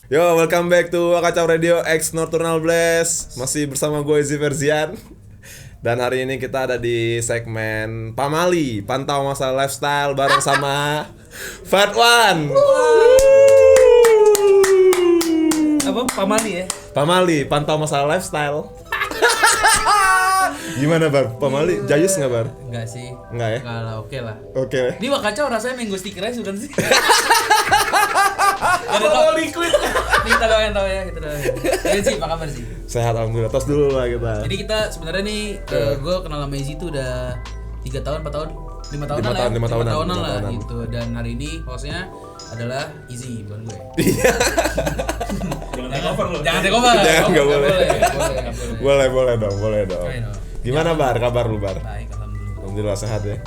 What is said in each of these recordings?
Yo, welcome back to Kacau Radio X Nocturnal Blast. Masih bersama gue Izzy Ferzian. Dan hari ini kita ada di segmen Pamali, pantau masalah lifestyle bareng sama Fat One. Apa Pamali ya? Pamali, pantau masalah lifestyle. Gimana Bar? Pamali, jayus nggak Bar? Enggak sih. Enggak ya? Kalau oke lah. Oke. Ini wah kacau rasanya mango sticker aja sudah sih. Kalau liquid. Kita doain tahu ya, kita doain. Jadi sih, apa kabar sih? Sehat alhamdulillah. Tos dulu lah kita. Jadi kita sebenarnya nih gue kenal sama Izzy tuh udah 3 tahun, 4 tahun, 5 tahunan lah. 5 tahunan, tahunan 5 lah tahunan. gitu. Dan hari ini hostnya adalah Izzy, bukan gue. Jangan take over lu. Jangan take over. Jangan, nggak boleh. Boleh. Boleh dong. Ayo dong. Gimana Bar? Kabar lu Bar? Baik, alhamdulillah. Alhamdulillah sehat ya.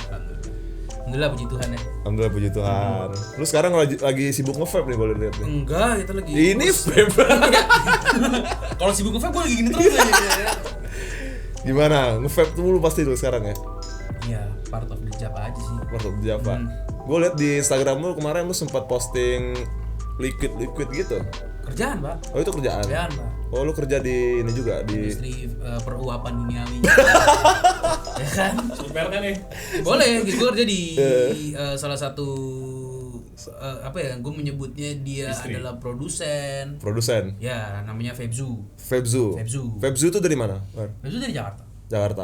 Alhamdulillah puji Tuhan ya. Alhamdulillah puji Tuhan. Lu sekarang lagi sibuk nge-vape nih boleh lihat nih. Enggak, kita lagi Ini vape. kalau sibuk nge-vape gue lagi gini terus ya. Gimana? Nge-vape tuh lu pasti lu sekarang ya? Iya, part of the job aja sih. Waktu di Java. Gue liat di Instagram lu kemarin lu sempat posting liquid gitu. Kerjaan, Pak. Oh itu kerjaan? Kerjaan, Pak. Oh lu kerja di ini juga di Industri peruapan duniawi. Ya kan? Super kan nih. Boleh, gitu. Gue kerja di salah satu apa ya? Gue menyebutnya dia adalah produsen. Ya, namanya Febzu. Febzu. Febzu itu dari mana? Bar? Febzu dari Jakarta.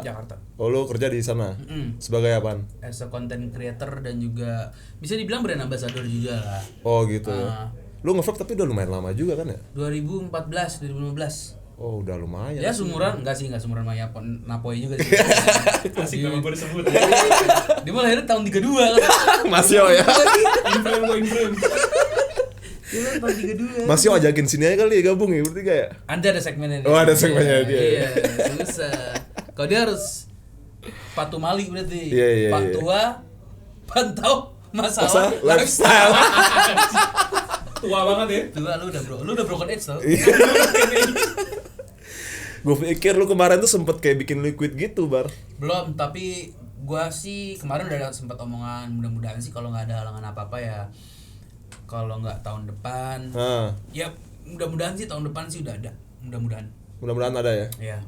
Jakarta. Oh lu kerja di sana? Sebagai apaan? As a content creator dan juga bisa dibilang brand ambassador juga lah. Oh gitu. Lu nge-vape tapi udah lumayan lama juga kan ya? 2014, 2015. Oh udah lumayan. Ya sumuran, enggak sumuran Maya Napoy juga sih. Asik nama gue disebut. Dia malah lahir tahun 32 kan. Masih ya. Inframe. Dia lahir tahun 32. Masih ajakin sini aja kali ya gabung ya bertiga ya? Ada segmennya nih. Oh, ada segmennya dia. Iya, susah. Kalau dia harus Patu Mali berarti. Iya. Patua pantau masalah lifestyle. Tua banget ya. Tua lu udah broken age tau. Gue pikir lu kemarin tuh sempet kayak bikin liquid gitu Bar. Belum, tapi gua sih kemarin udah sempat omongan mudah-mudahan sih kalau nggak ada halangan apa-apa ya. Kalau nggak tahun depan. Ya mudah-mudahan sih tahun depan sih udah ada. Mudah-mudahan ada ya. Iya.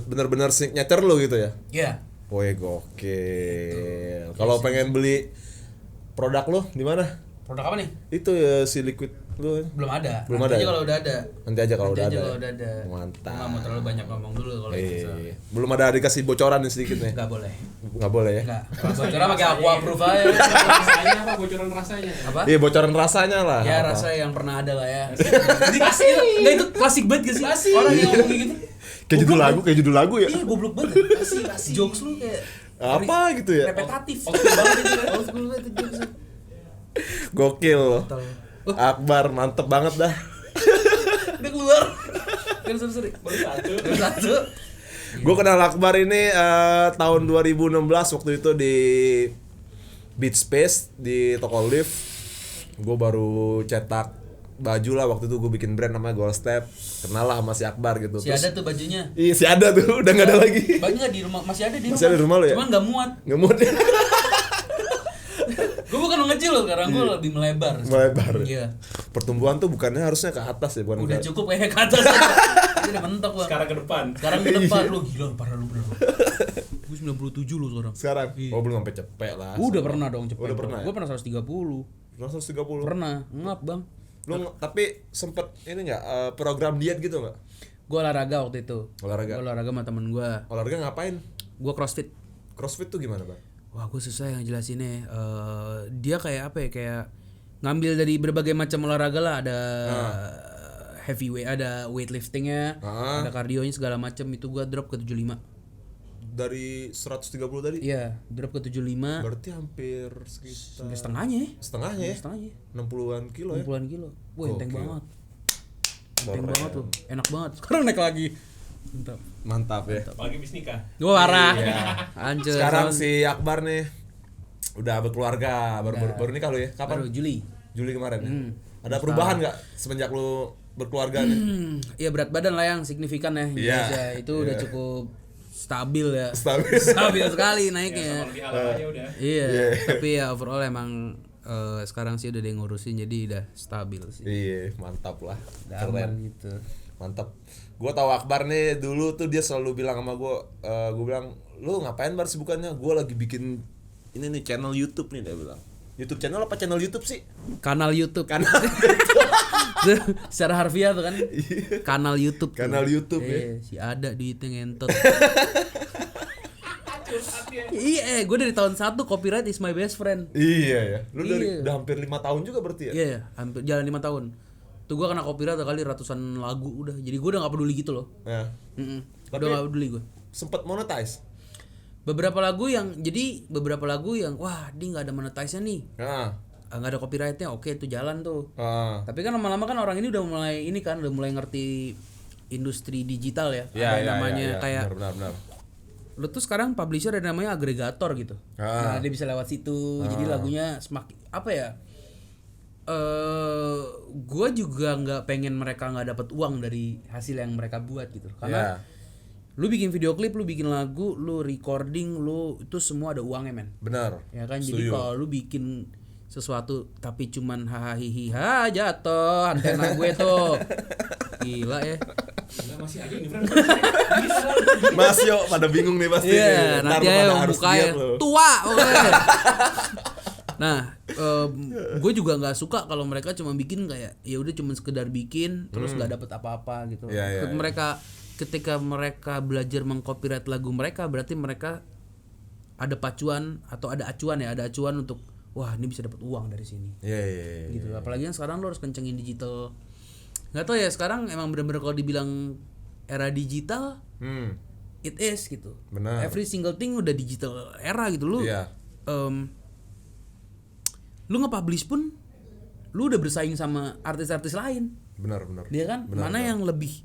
Bener-bener signature lo gitu ya. Iya. Woi gokil. Kalau pengen beli produk lo di mana? Produk apa nih? Itu ya si liquid lo. Belum ada. Belum Nanti ada aja ya? kalau udah ada. Nanti aja kalau udah ada. Mantap. Nggak mau terlalu banyak ngomong dulu kalau itu. Iya. Belum ada dikasih bocoran nih sedikit nih. Nggak boleh. Nggak boleh ya. Nggak. Kalau bocoran pakai aku approve aja. Rasanya apa bocoran rasanya? Apa? Iya bocoran rasanya lah. Ya apa? rasa yang pernah ada lah ya. Jadi nggak itu klasik banget gak sih? Orang yang ngomong gitu. Kayak judul lagu ya. Iya goblok banget. Kasih jokes lu kayak Apa gitu ya? repetitif. Old school banget itu ya. Old school banget itu jokes. Gokil. Akbar mantep banget dah. Udah keluar. Kan sorry. Baru satu. Gue kenal Akbar ini tahun 2016 waktu itu di Beat Space di toko Live. Gue baru cetak baju lah waktu itu, gue bikin brand namanya Gold Step. Kenal lah sama si Akbar gitu. Si ada tuh bajunya. Iya si ada tuh, udah nggak ada lagi. Bajunya di rumah masih ada di rumah. Masih ada di rumah lo ya? Cuman nggak muat. Nggak muat ya? Gue bukan mengecil loh, sekarang gue lebih melebar. Melebar. Iya. Pertumbuhan tuh bukannya harusnya ke atas ya, bukan Udah ke... cukup kayak ke atas. Ini udah mentok bang. Sekarang ke depan. Sekarang ke depan lu gila parah lu bener. Gue 97 lu sekarang. Sekarang? Iya. Oh belum sampai cepet lah. Udah pernah dong cepet. Udah pernah ya? Gue pernah 130. 130. Pernah, ngap bang. Lu tapi sempet ini nggak program diet gitu nggak? Gue olahraga waktu itu. Olahraga? Gue olahraga sama temen gue. Olahraga ngapain? Gue crossfit. Crossfit tuh gimana bang? Wah gue susah yang jelasinnya. Dia kayak apa ya, kayak ngambil dari berbagai macam olahraga lah. Ada heavyweight, ada weightliftingnya, ada kardionya segala macam. Itu gue drop ke 75. Dari 130 tadi? Iya, drop ke 75. Berarti hampir sekitar Setengahnya. setengahnya ya? Setengahnya. 60-an kilo ya? 60-an kilo. Wah, enteng Gokil. banget. Enteng Keren. banget tuh. Enak banget. Sekarang naik lagi. Mantap. Mantap ya. Apalagi bis nikah. Gue parah. Iya. Hancur. Sekarang si Akbar nih udah berkeluarga, baru nikah lu ya? Kapan? baru Juli. Juli kemarin ya? Ada perubahan nggak semenjak lu berkeluarga nih? Iya berat badan lah yang signifikan ya. Iya. Indonesia. Itu udah cukup stabil ya. Stabil. Stabil sekali Ya, naiknya. sama lebih alam aja udah. Iya, Iya. tapi ya overall emang sekarang sih udah ada yang ngurusin jadi udah stabil sih. Iya, mantap lah. Udah aman Keren. gitu. Mantap. Gue tahu Akbar nih dulu tuh dia selalu bilang sama gue bilang, "Lu ngapain Bar sibukannya?" Gue lagi bikin ini nih channel YouTube nih, dia bilang. YouTube channel apa channel YouTube sih? Kanal YouTube. Kanal Secara harfiah tuh kan. Kanal YouTube. tuh. Kanal YouTube ya. Si ada duitnya ngentot. Iya, gue dari tahun 1 copyright is my best friend. Iya ya. Lu dari Iya. udah hampir 5 tahun juga berarti ya? Iya, hampir jalan 5 tahun. Tuh gue kena copyright kali ratusan lagu udah. Jadi gue udah gak peduli gitu loh. Ya. Udah Tapi- gak peduli gue. Sempet monetize. Beberapa lagu yang wah dia nggak ada monetize-nya nih, Nah. nggak ada copyright-nya, oke itu jalan tuh. Ah. Tapi kan lama-lama kan orang ini udah mulai ngerti industri digital ya. Ya, Ada yang namanya kayak benar. lu tuh sekarang publisher ada namanya agregator gitu. Ah. Nah dia bisa lewat situ, jadi lagunya semakin apa ya? Gue juga nggak pengen mereka nggak dapat uang dari hasil yang mereka buat gitu, karena lu bikin video klip, lu bikin lagu, lu recording, lu itu semua ada uangnya men. Benar. Ya kan, jadi kalau lu bikin sesuatu tapi cuman hahaha jatuh antena gue tuh gila ya. Gila, masih aja ini friend. Mas yo pada bingung nih pasti. Iya, nih. Ntar nanti lu aja pada harus bukanya diet lu. tua oke. Nah, gue juga nggak suka kalau mereka cuma bikin kayak ya udah cuma sekedar bikin terus nggak dapet apa-apa gitu. Iya, iya, Ketika mereka belajar mengcopyright lagu mereka, berarti mereka ada pacuan atau ada acuan untuk wah ini bisa dapat uang dari sini. Iya. Gitu. Apalagi yang sekarang lo harus kencengin digital. Nggak tahu ya, sekarang emang bener-bener kalau dibilang era digital, it is gitu. Benar. Every single thing udah digital era gitu. Lu Iya. lu nge-publish pun lu udah bersaing sama artis-artis lain. Benar. Dia kan mana yang lebih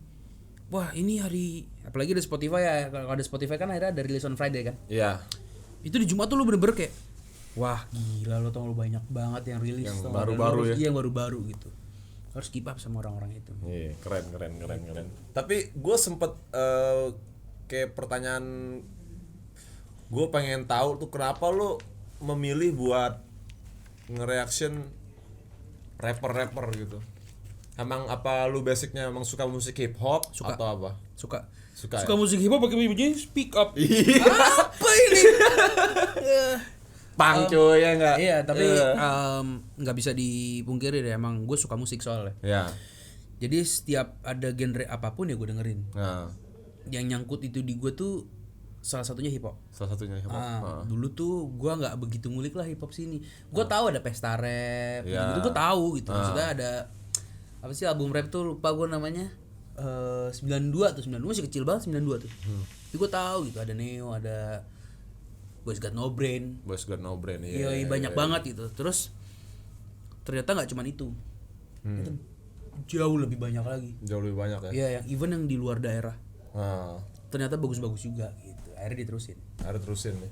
wah ini hari, apalagi ada Spotify ya, kalau ada Spotify kan akhirnya ada release on Friday kan. Iya. Itu di Jumat tuh lu bener-bener kayak wah gila lo tau, lu banyak banget yang rilis Yang tau nggak? baru-baru Dan lu ya. iya yang baru-baru gitu. Harus keep up sama orang-orang itu. Iya, keren. Tapi gue sempet kayak pertanyaan, gue pengen tahu tuh kenapa lo memilih buat nge-reaction rapper gitu. Emang apa lu basicnya emang suka musik hip hop Suka. atau apa? Suka ya? musik hip hop pakai bibirnya speak up. Iya. Apa ini? Pang cuy ya enggak? Iya, tapi nggak bisa dipungkiri deh, emang gue suka musik soalnya. Ya. Jadi setiap ada genre apapun ya gue dengerin. Nah, Yang nyangkut itu di gue tuh salah satunya hip hop. salah satunya hip hop. Dulu tuh gue nggak begitu ngulik lah hip hop sini. Gue tahu ada pesta rap, Ya. gitu gue tahu gitu. Maksudnya ada apa sih album rap tuh lupa gue namanya. 92 masih kecil banget 92 tuh. Tapi gue tahu gitu ada Neo, ada Boys Got No Brain. Boys Got No Brain. Iya, banyak banget gitu. Terus ternyata nggak cuman itu. Itu jauh lebih banyak lagi. Jauh lebih banyak ya. Iya, yang even yang di luar daerah. Nah, Ternyata bagus-bagus juga gitu. Akhirnya diterusin. ada terusin nih.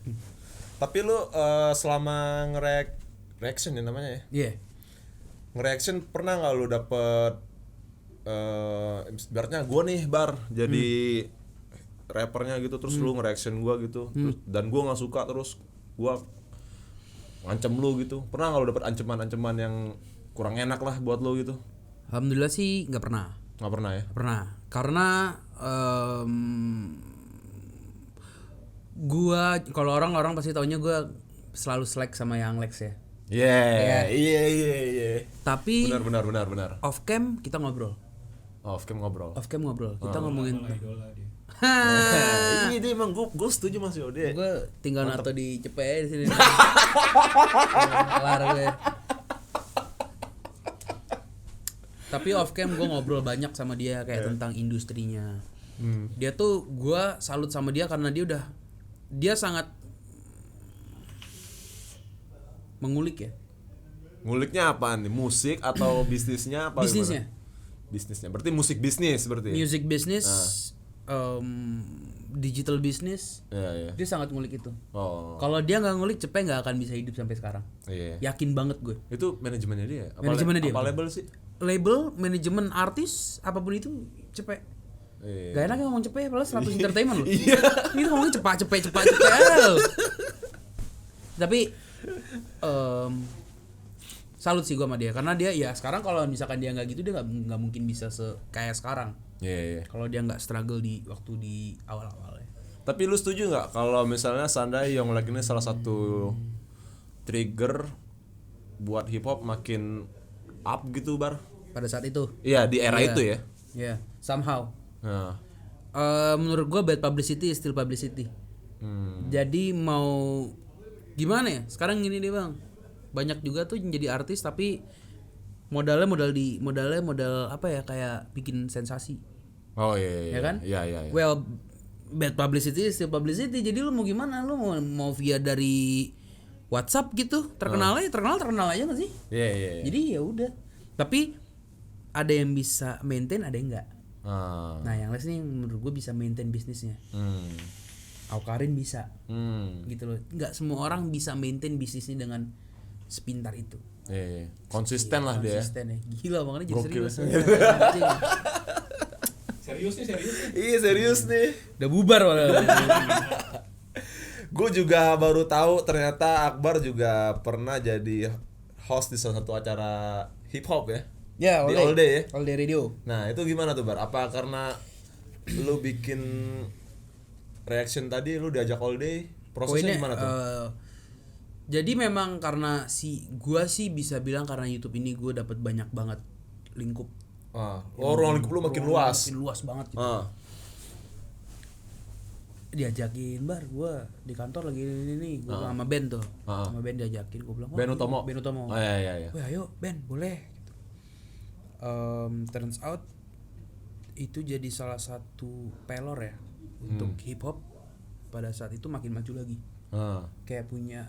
Tapi lu selama reaction ya namanya ya? Iya. Nge-reaction pernah nggak lu dapet ibaratnya gue nih Bar jadi rappernya gitu terus lu nge-reaction gue gitu terus, dan gue nggak suka terus gue ngancem lu gitu, pernah nggak lu dapet ancaman-ancaman yang kurang enak lah buat lu gitu? Alhamdulillah sih nggak pernah. Nggak pernah ya? Pernah. Karena gua kalau orang pasti taunya gua selalu slack sama yang Lex ya. Iya. Tapi Benar. off cam kita ngobrol. Off cam ngobrol. Off cam ngobrol. Kita ngomongin. Idola dia. Iya dia emang gue setuju Mas Yode. Gue tinggal nato di cepet di sini. Kelar gue. Tapi off cam gue ngobrol banyak sama dia kayak tentang industrinya. Dia tuh gue salut sama dia karena dia sangat mengulik ya. Nguliknya apaan nih? Musik atau bisnisnya apa? Bisnisnya. Gimana? Bisnisnya. Berarti musik bisnis berarti. Music business, digital business. Iya. Dia sangat ngulik itu. Oh. Kalau dia nggak ngulik, Cepet nggak akan bisa hidup sampai sekarang. Iya. Yakin banget gue. Itu manajemennya dia. Manajemennya dia. Apa label sih? Label, manajemen artis, apapun itu Cepet. Iya. Gak enak ngomong Cepet, padahal 100 entertainment loh. Iya. Ini ngomongnya cepat. Tapi salut sih gue sama dia karena dia ya sekarang kalau misalkan dia nggak gitu dia nggak mungkin bisa kayak sekarang. Iya. Kalau dia nggak struggle di waktu di awal-awal ya. Tapi lu setuju nggak kalau misalnya seandainya Young League ini salah satu trigger buat hip hop makin up gitu bar? Pada saat itu. Iya di era itu ya. Iya, somehow. Nah. Menurut gue bad publicity is still publicity. Jadi mau gimana ya? Sekarang gini deh bang, banyak juga tuh jadi artis tapi modal apa ya kayak bikin sensasi. Oh iya. Ya kan? Iya. Well, bad publicity is still publicity. Jadi lu mau gimana? Lu mau via dari WhatsApp gitu, terkenal aja nggak sih? Iya. Jadi ya udah. Tapi ada yang bisa maintain, ada yang enggak. Nah, yang Les nih menurut gue bisa maintain bisnisnya. Aukarin bisa. Gitu loh. Enggak semua orang bisa maintain bisnisnya dengan sepintar itu. Iya. Konsisten lah dia. Konsisten ya. Gila banget jadi Gokil. serius. Serius nih. Iya serius nih. Udah bubar malah. Gue juga baru tahu ternyata Akbar juga pernah jadi host di salah satu acara hip hop ya. Ya, Di All Day ya. All Day Radio. Nah itu gimana tuh Bar? Apa karena lu bikin reaction tadi lu diajak All Day? Prosesnya gimana tuh? Jadi memang karena gua sih bisa bilang karena YouTube ini gua dapat banyak banget lingkup. Ruang lingkup lu makin luas. Makin luas banget gitu. Diajakin bar gua di kantor lagi ini gua sama Ben tuh. Sama Ben diajakin gua bilang Ben Utomo. Oh Iya. Wah ayo Ben boleh gitu. Turns out itu jadi salah satu pelor ya untuk hip hop pada saat itu makin maju lagi. Kayak punya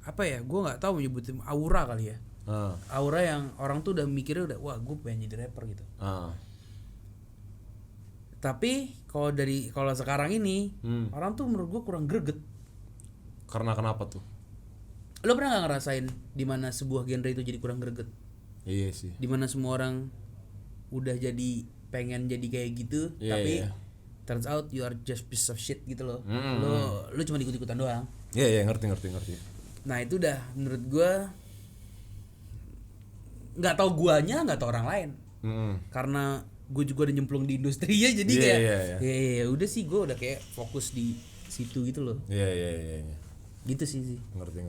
apa ya? Gua nggak tahu menyebutin aura kali ya. Aura yang orang tuh udah mikirnya udah wah gue pengen jadi rapper gitu. Tapi kalau sekarang ini orang tuh menurut gue kurang greget. Karena kenapa tuh? Lo pernah nggak ngerasain di mana sebuah genre itu jadi kurang greget? Iya sih. Di mana semua orang udah jadi pengen jadi kayak gitu, tapi turns out you are just piece of shit gitu loh. Lo cuma ikut-ikutan doang. Iya ngerti. Nah itu udah menurut gue nggak tahu guanya nggak tahu orang lain. Karena gue juga udah nyemplung di industri ya jadi kayak ya udah sih gue udah kayak fokus di situ gitu loh. Iya. Gitu sih. Ngerti.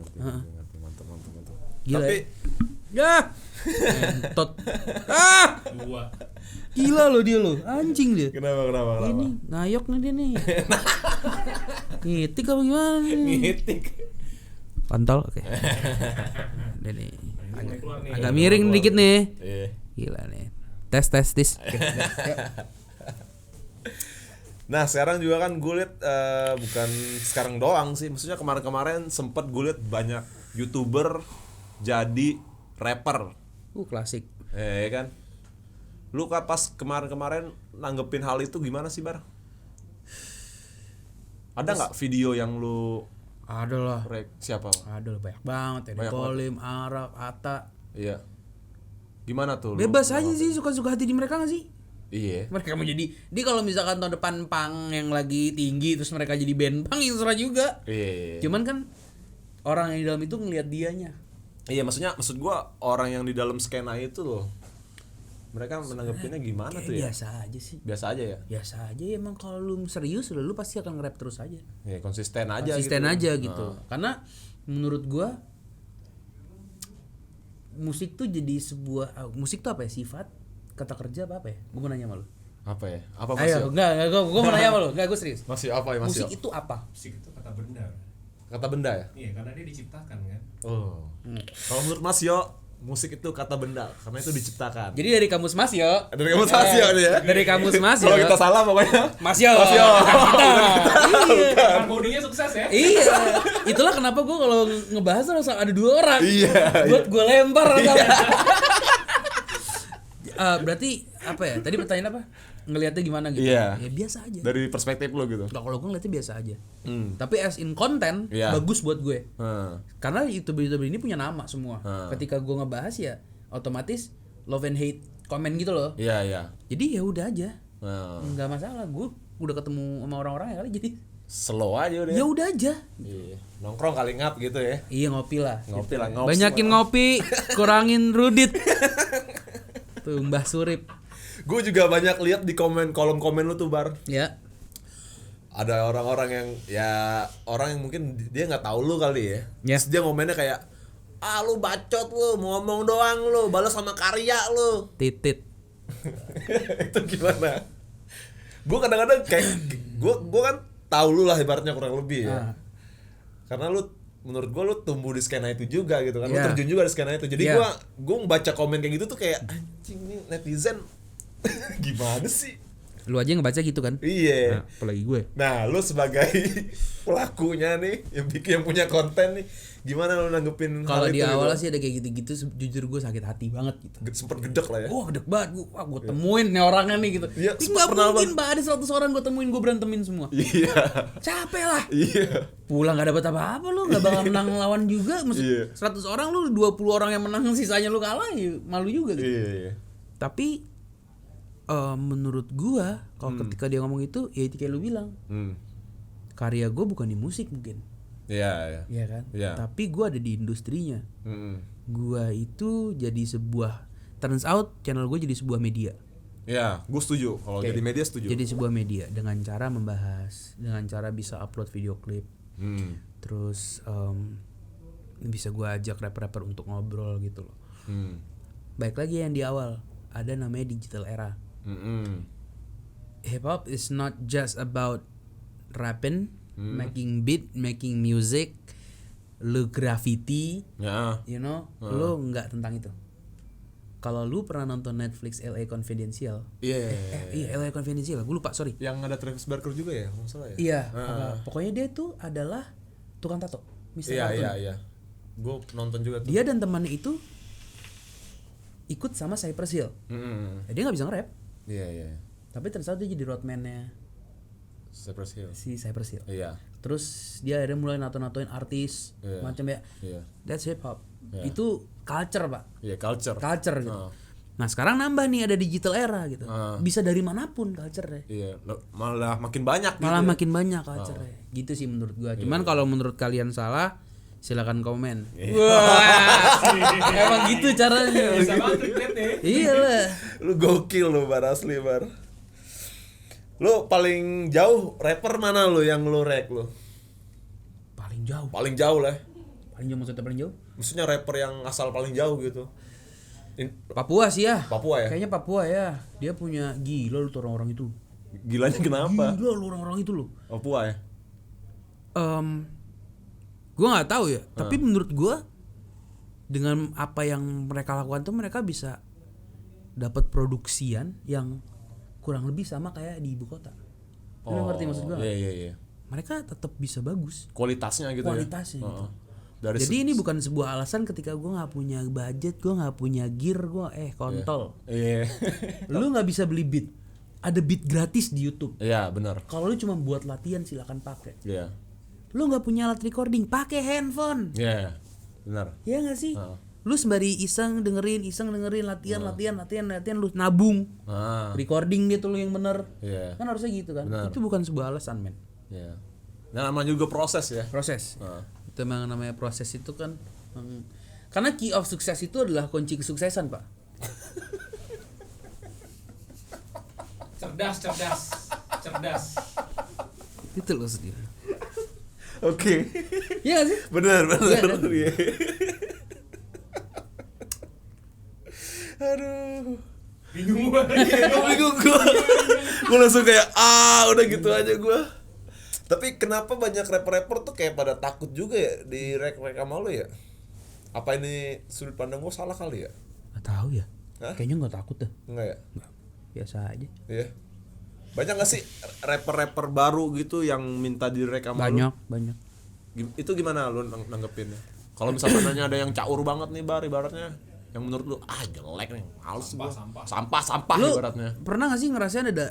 Mantap. Gila. Tapi ya. Entot. Dua. Gila lo dia lo. Anjing dia. kenapa? Ini ngayok nih dia nih. Ngitik apa gimana nih? Ngitik. Pantol oke. Udah nih. Agak miring dikit nih. Iya. Gila nih. Tes. Oke. Nah sekarang juga kan gue liat bukan sekarang doang sih, maksudnya kemarin sempet gue liat banyak YouTuber jadi rapper. Klasik. Kan. Lu pas kemarin nanggepin hal itu gimana sih Bar? Ada nggak video yang lu Ada lah. siapa? Ada lah banyak banget. Edi Kolim, Arab, Atta. Iya. Gimana tuh? Bebas aja sih suka-suka hati di mereka nggak sih? Iya. Mereka mau jadi kalau misalkan tahun depan punk yang lagi tinggi terus mereka jadi band punk yang serah juga. Iya. Cuman kan orang yang di dalam itu ngelihat dianya. Iya, maksud gua orang yang di dalam skena itu loh. Mereka menanggapinnya gimana tuh ya? Biasa aja sih. Biasa aja ya? Biasa aja emang kalau lu serius lu pasti akan nge-rap terus aja. Ya, konsisten aja gitu. Karena menurut gua musik tuh jadi sebuah musik tuh apa ya? Sifat, kata kerja apa ya? Gua mau nanya sama lu. Apa ya? Apa Ayo, enggak, gua mau nanya sama lu. Enggak, gua serius. Masih apa ya, Musik itu apa? Musik itu kata benda. Kata benda ya? Iya, karena dia diciptakan kan. Oh. Kalau menurut Mas Yo, musik itu kata benda karena itu diciptakan. Jadi dari kamus Mas Yo. Dari kamus Mas Yo nih ya. Dari kamus Mas Yo. Kalau kita salah pokoknya Mas Yo. Kan bodinya sukses ya. Iya. Itulah kenapa gue kalau ngebahas harus ada dua orang. Iya. Buat gue lempar. Berarti apa ya? Tadi pertanyaan apa? Ngelihatnya gimana gitu? Iya. Ya biasa aja. Dari perspektif lo gitu. Nah, kalau gue ngeliatnya biasa aja. Tapi as in konten bagus buat gue. Karena YouTuber ini punya nama semua. Ketika gue ngebahas ya otomatis love and hate komen gitu loh. Iya. Jadi ya udah aja. Nggak masalah. Gue udah ketemu sama orang-orang ya kali jadi. slow aja udah. Ya udah aja. Iya. Nongkrong kali ngap gitu ya. Iya ngopi lah. Ngopi gitu. lah, ngops Banyakin lah. ngopi, kurangin rudit. Tuh Mbah Surip. Gue juga banyak lihat di kolom komen lu tuh Bar. Ya. Ada orang-orang yang orang yang mungkin dia nggak tahu lu kali ya. Ya. Terus dia ngomennya kayak lu bacot lu, mau ngomong doang lu, balas sama karya lu. Titit. Itu gimana? Gue kadang-kadang kayak gue kan tahu lu lah ibaratnya kurang lebih ya. Karena lu menurut gue lu tumbuh di skena itu juga gitu kan. Lu Yeah. terjun juga di skena itu. Jadi Yeah. gue baca komen kayak gitu tuh kayak anjing nih netizen gimana sih? Lu aja ngebaca gitu kan? Iya. Nah, apalagi gue. Nah, lu sebagai pelakunya nih yang punya konten nih, gimana lu nanggepin Kalau hal di itu awal gitu? sih ada kayak gitu-gitu, jujur gue sakit hati banget gitu. Sempet gedek lah ya. Wah gede banget, gue temuin nih orangnya nih gitu. Iya, Ini sempet gak pernah mungkin mbak, ada 100 orang gue temuin, gue berantemin semua. Iya. Capek lah. Iya. Pulang gak dapet apa-apa lu, gak bakal menang lawan juga. Iya. 100 orang lu, 20 orang yang menang, sisanya lu kalah, ya malu juga gitu. Iya. Tapi menurut gua kalau ketika dia ngomong itu, ya itu kayak lu bilang, karya gua bukan di musik mungkin. Iya. Iya kan? Iya. Tapi gua ada di industrinya. Gua itu jadi sebuah, turns out channel gue jadi sebuah media. Iya, gue setuju. Kalau Oke. jadi media setuju. Jadi sebuah media dengan cara membahas, dengan cara bisa upload video klip. Terus bisa gua ajak rapper-rapper untuk ngobrol gitu loh. Baik lagi yang di awal, ada namanya digital era. Hip hop is not just about rapping, making beat, making music, lu graffiti, Ya. you know, lu nggak tentang itu. Kalau lu pernah nonton Netflix LA Confidential, Iya. iya LA Confidential, gue lupa sorry. Yang ada Travis Barker juga ya, kalau nggak salah ya. Iya, pokoknya dia tuh adalah tukang tato, Mr. Cartoon. Iya. Gue nonton juga tuh. Dia dan temannya itu ikut sama Cypress Hill. Dia nggak bisa nge-rap, Iya. tapi ternyata dia jadi roadman-nya Cypress Hill. si Cypress Hill. Iya. Terus dia akhirnya mulai nato-natoin artis, Iya. macam ya. Iya. That's hip hop. Iya. Itu culture, Pak. Iya, culture. Culture gitu. Nah, sekarang nambah nih ada digital era gitu. Bisa dari manapun culture-nya. Iya, malah makin banyak Malah gitu. makin banyak culture-nya. Gitu sih menurut gua. Cuman kalau menurut kalian salah, silakan komen. Wah. Emang gitu caranya. Bisa banget clickbait-nya. Iya lah. Lu gokil lu Bar, asli Bar. Lu paling jauh rapper mana lu yang lu rek lu? Paling jauh. Paling jauh lah. Paling jauh maksudnya paling jauh? Maksudnya rapper yang asal paling jauh gitu. Papua sih ya. Papua ya? Kayaknya Papua ya. Dia punya gila lu tuh orang-orang itu. Gilanya kenapa? Gila lu orang-orang itu lu. Papua ya? Gue nggak tahu ya. Tapi menurut gue dengan apa yang mereka lakukan tuh mereka bisa dapat produksian yang kurang lebih sama kayak di ibu kota. Lu ngerti maksud gue? Iya. Mereka tetap bisa bagus. Kualitasnya gitu Kualitasnya ya. gitu. Dari Jadi ini bukan sebuah alasan ketika gue nggak punya budget, gue nggak punya gear, gue kontol. Iya. Lu nggak bisa beli beat. Ada beat gratis di YouTube. Iya, benar. Kalau lu cuma buat latihan silakan pakai. Iya. Lu nggak punya alat recording, pakai handphone. Iya. Benar. Ya nggak sih? Lu sembari iseng dengerin latihan, lu nabung. Recording dia tuh lu yang bener. Iya. Kan harusnya gitu kan. Benar. Itu bukan sebuah alasan, men. Iya. Nah, namanya juga proses ya. Proses. Itu memang namanya proses itu kan. Karena key of sukses itu adalah kunci kesuksesan, Pak. Cerdas. Itu loh sendiri. Oke. Iya gak sih? Benar. Iya, kan? Iya. Aduh. Bingung gua. Bingung gue langsung kayak udah gitu aja gue. Tapi kenapa banyak rapper-rapper tuh kayak pada takut juga ya di rek-rek sama lu ya? Apa ini sudut pandang gue salah kali ya? Gak tahu ya. Hah? Kayaknya gak takut dah. Enggak ya? Nggak. Biasa aja. Iya. Banyak gak sih rapper-rapper baru gitu yang minta di rek sama lu? Banyak. Itu gimana lu nanggepinnya? Kalau misalnya ada yang caur banget nih Bar ibaratnya, yang menurut lu jelek nih, males gua. Sampah Lu ibaratnya. pernah gak sih ngerasain ada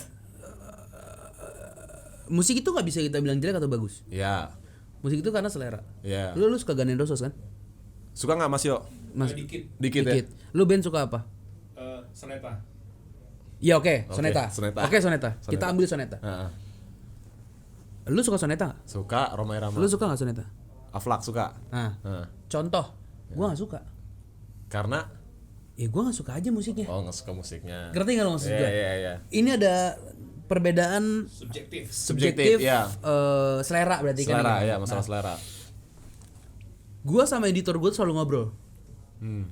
musik itu gak bisa kita bilang jelek atau bagus? Iya. Musik itu karena selera. Iya. Lu suka Guns N' Roses kan? Suka enggak Mas Yo? Dikit ya. Lu band suka apa? Soneta. Ya oke, Soneta. Soneta. Oke, Soneta. Kita ambil Soneta. Heeh. Lu suka Soneta nggak? Suka Rhoma Irama. Lu suka nggak Soneta? Aflak suka. Nah, Nah, contoh, gua nggak suka. karena Ya gua nggak suka aja musiknya. nggak suka musiknya. Ngerti nggak lo maksud gua? Iya. Ini ada perbedaan subjektif ya. selera berarti kan. Selera ini? ya, masalah Nah, selera. gua sama editor gua tuh selalu ngobrol.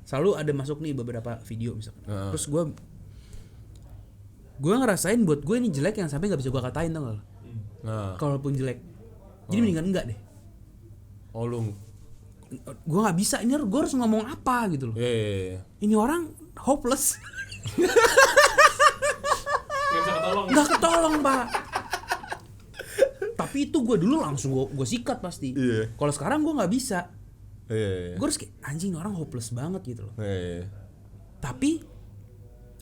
Selalu ada masuk nih beberapa video misalkan. Terus gua ngerasain buat gue ini jelek yang sampai nggak bisa gua katain, tau gak lo? Nah, Kalaupun jelek, jadi mendingan enggak deh. oh lu. Gue nggak bisa, ini gue harus ngomong apa gitu loh. Iya. Ini orang hopeless, Gak bisa ketolong. nggak ketolong pak. Tapi itu gue dulu langsung gue sikat pasti. Iya. Kalau sekarang gue nggak bisa, Iya. gue harus kayak anjing orang hopeless banget gitu loh. Iya. Tapi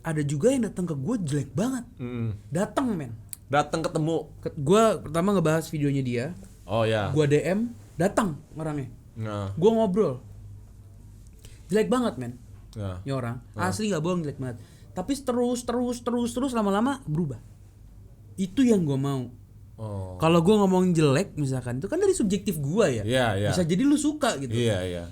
ada juga yang datang ke gue jelek banget. Datang men. Datang ketemu. Gue pertama ngebahas videonya dia, Oh ya. gue DM, datang orangnya. Nah. Gue ngobrol, jelek banget men. Nah. Ini orang asli nggak bohong, jelek banget. Tapi terus lama-lama berubah. Itu yang gue mau. Oh. Kalau gue ngomong jelek misalkan, itu kan dari subjektif gue ya. Iya. Bisa jadi lu suka gitu. Iya.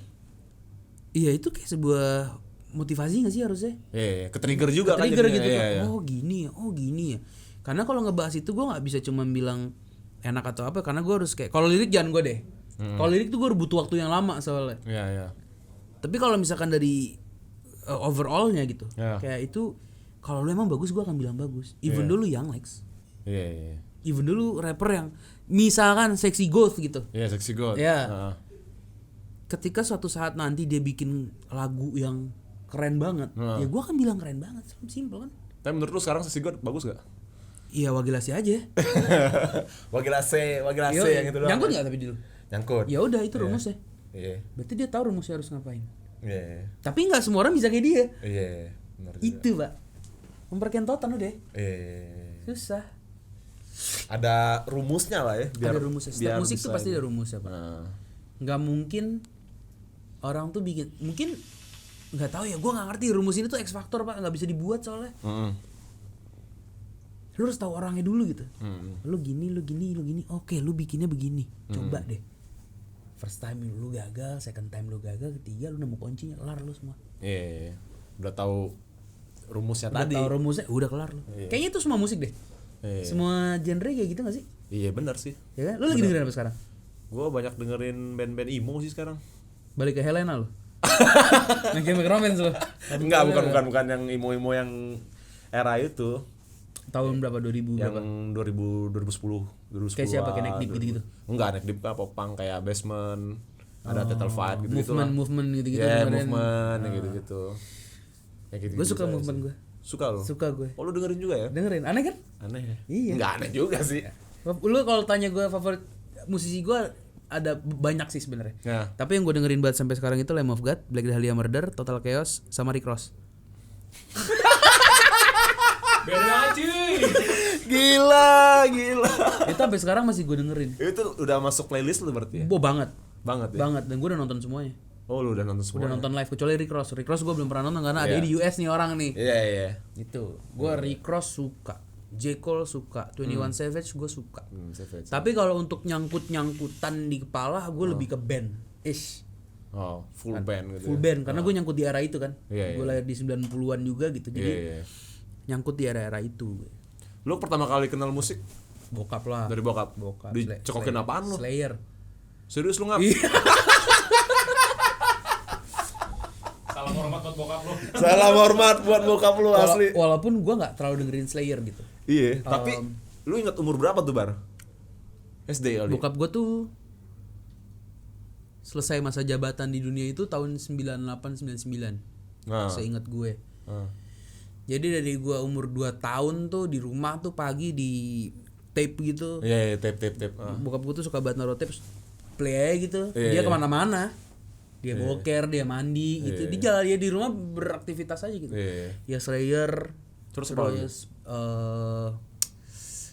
Iya itu kayak sebuah motivasi nggak sih harusnya? Iya, ke-trigger juga kan Trigger jadinya. gitu. Iya. Oh gini ya. Karena kalau ngebahas itu gue nggak bisa cuma bilang enak atau apa. Karena gue harus kayak kalau lirik jangan gue deh. Kalau lirik tuh gue butuh waktu yang lama soalnya. Iya. Tapi kalau misalkan dari overallnya gitu, Ya. kayak itu kalau lu emang bagus gue akan bilang bagus. Even dulu Young Lex, Iya. even dulu rapper yang misalkan Sexy Ghost gitu. Iya, Sexy God. Ya. Heeh. Ketika suatu saat nanti dia bikin lagu yang keren banget, ya gue akan bilang keren banget, simple kan? Tapi menurut lu sekarang Sexy God bagus gak? Iya Wagilasi aja. Wagilase Yo, yang itu doang. nyangkut nggak tapi dulu? Nyangkut. Ya udah itu rumusnya. Iya. Berarti dia tahu rumusnya harus ngapain. Iya. Tapi nggak semua orang bisa kayak dia. Iya. Benar juga. Itu pak, memperkentotan udah. Iya. Susah. Ada rumusnya lah ya. Ada rumusnya. Setiap musik tuh bisa pasti ini. ada rumusnya pak. Nah. Nggak mungkin orang tuh bikin, mungkin nggak tahu ya, gue nggak ngerti rumus ini tuh X factor pak, nggak bisa dibuat soalnya. Lu harus tahu orangnya dulu gitu. Lu gini, oke lu bikinnya begini, coba deh. First time lu gagal, second time lu gagal, ketiga lu nemu kuncinya, kelar lu semua. Iya. Udah tahu rumusnya Udah tadi. tahu rumusnya, udah kelar lu. Iya. Kayaknya itu semua musik deh. Iya. Semua genre kayak gitu gak sih? Iya benar sih. Ya kan? Lu lagi dengerin apa sekarang? Gue banyak dengerin band-band emo sih sekarang. Balik ke Helena lu. Yang Chemical Romance lu. Enggak, bukan yang emo-emo yang era itu. Tahun berapa? 2000 Yang berapa? 2010. Kayak siapa? Kayak Neck Deep gitu-gitu? Enggak, Neck Deep kan pop-punk kayak Basement, ada Total Fight gitu-gitu lah. Movement gitu-gitu. Ya, kemarin. movement yang gitu-gitu. Yang gitu-gitu Gue suka aja movement sih. gue. Suka lo? Suka gue. Oh, lu dengerin juga ya? Dengerin, aneh kan? Aneh ya? Iya. Enggak aneh juga sih. Lu kalau tanya gue favorit musisi gue ada banyak sih sebenarnya. Ya. Tapi yang gue dengerin banget sampai sekarang itu Lamb of God, Black Dahlia Murder, Total Chaos, sama Rick Ross. Beda cuy. Gila. Itu sampai sekarang masih gue dengerin. Itu udah masuk playlist lu berarti ya? Banget. Banget ya? Banget, dan gue udah nonton semuanya. Oh, lu udah nonton semua? Udah nonton live kecuali Rick Ross. Rick Ross gue belum pernah nonton karena ada Iya. di US nih orang nih. Iya. Itu. Gue Rick Ross suka. J. Cole suka. 21 Savage gue suka. Savage. Tapi kalau untuk nyangkut-nyangkutan di kepala gue lebih ke band. Oh, full band gitu. Full ya? band karena gue nyangkut di era itu kan. Iya, Gue iya. lahir di 90-an juga gitu. Jadi Iya. nyangkut di era-era itu. Lu pertama kali kenal musik Bokap lah. dari bokap? Bokap. Dicokokin apaan lu? Slayer. Serius lu ngap? Salam hormat buat bokap lo. Salam hormat buat bokap lu asli. Walaupun gue nggak terlalu dengerin Slayer gitu. Iya, tapi lu ingat umur berapa tuh, Bar? SD kali. Bokap gue tuh selesai masa jabatan di dunia itu tahun 98-99. Nah. Seingat gue. Ah. Jadi dari gue umur 2 tahun tuh di rumah tuh pagi di tape gitu. Iya, tape. Ah. Bokap gue tuh suka banget naruh tape, play aja gitu. Iya, Dia iya. kemana-mana. Dia boker, dia mandi gitu. Dia jalan dia di rumah beraktivitas aja gitu. Iya. Ya Slayer. Terus apa lagi?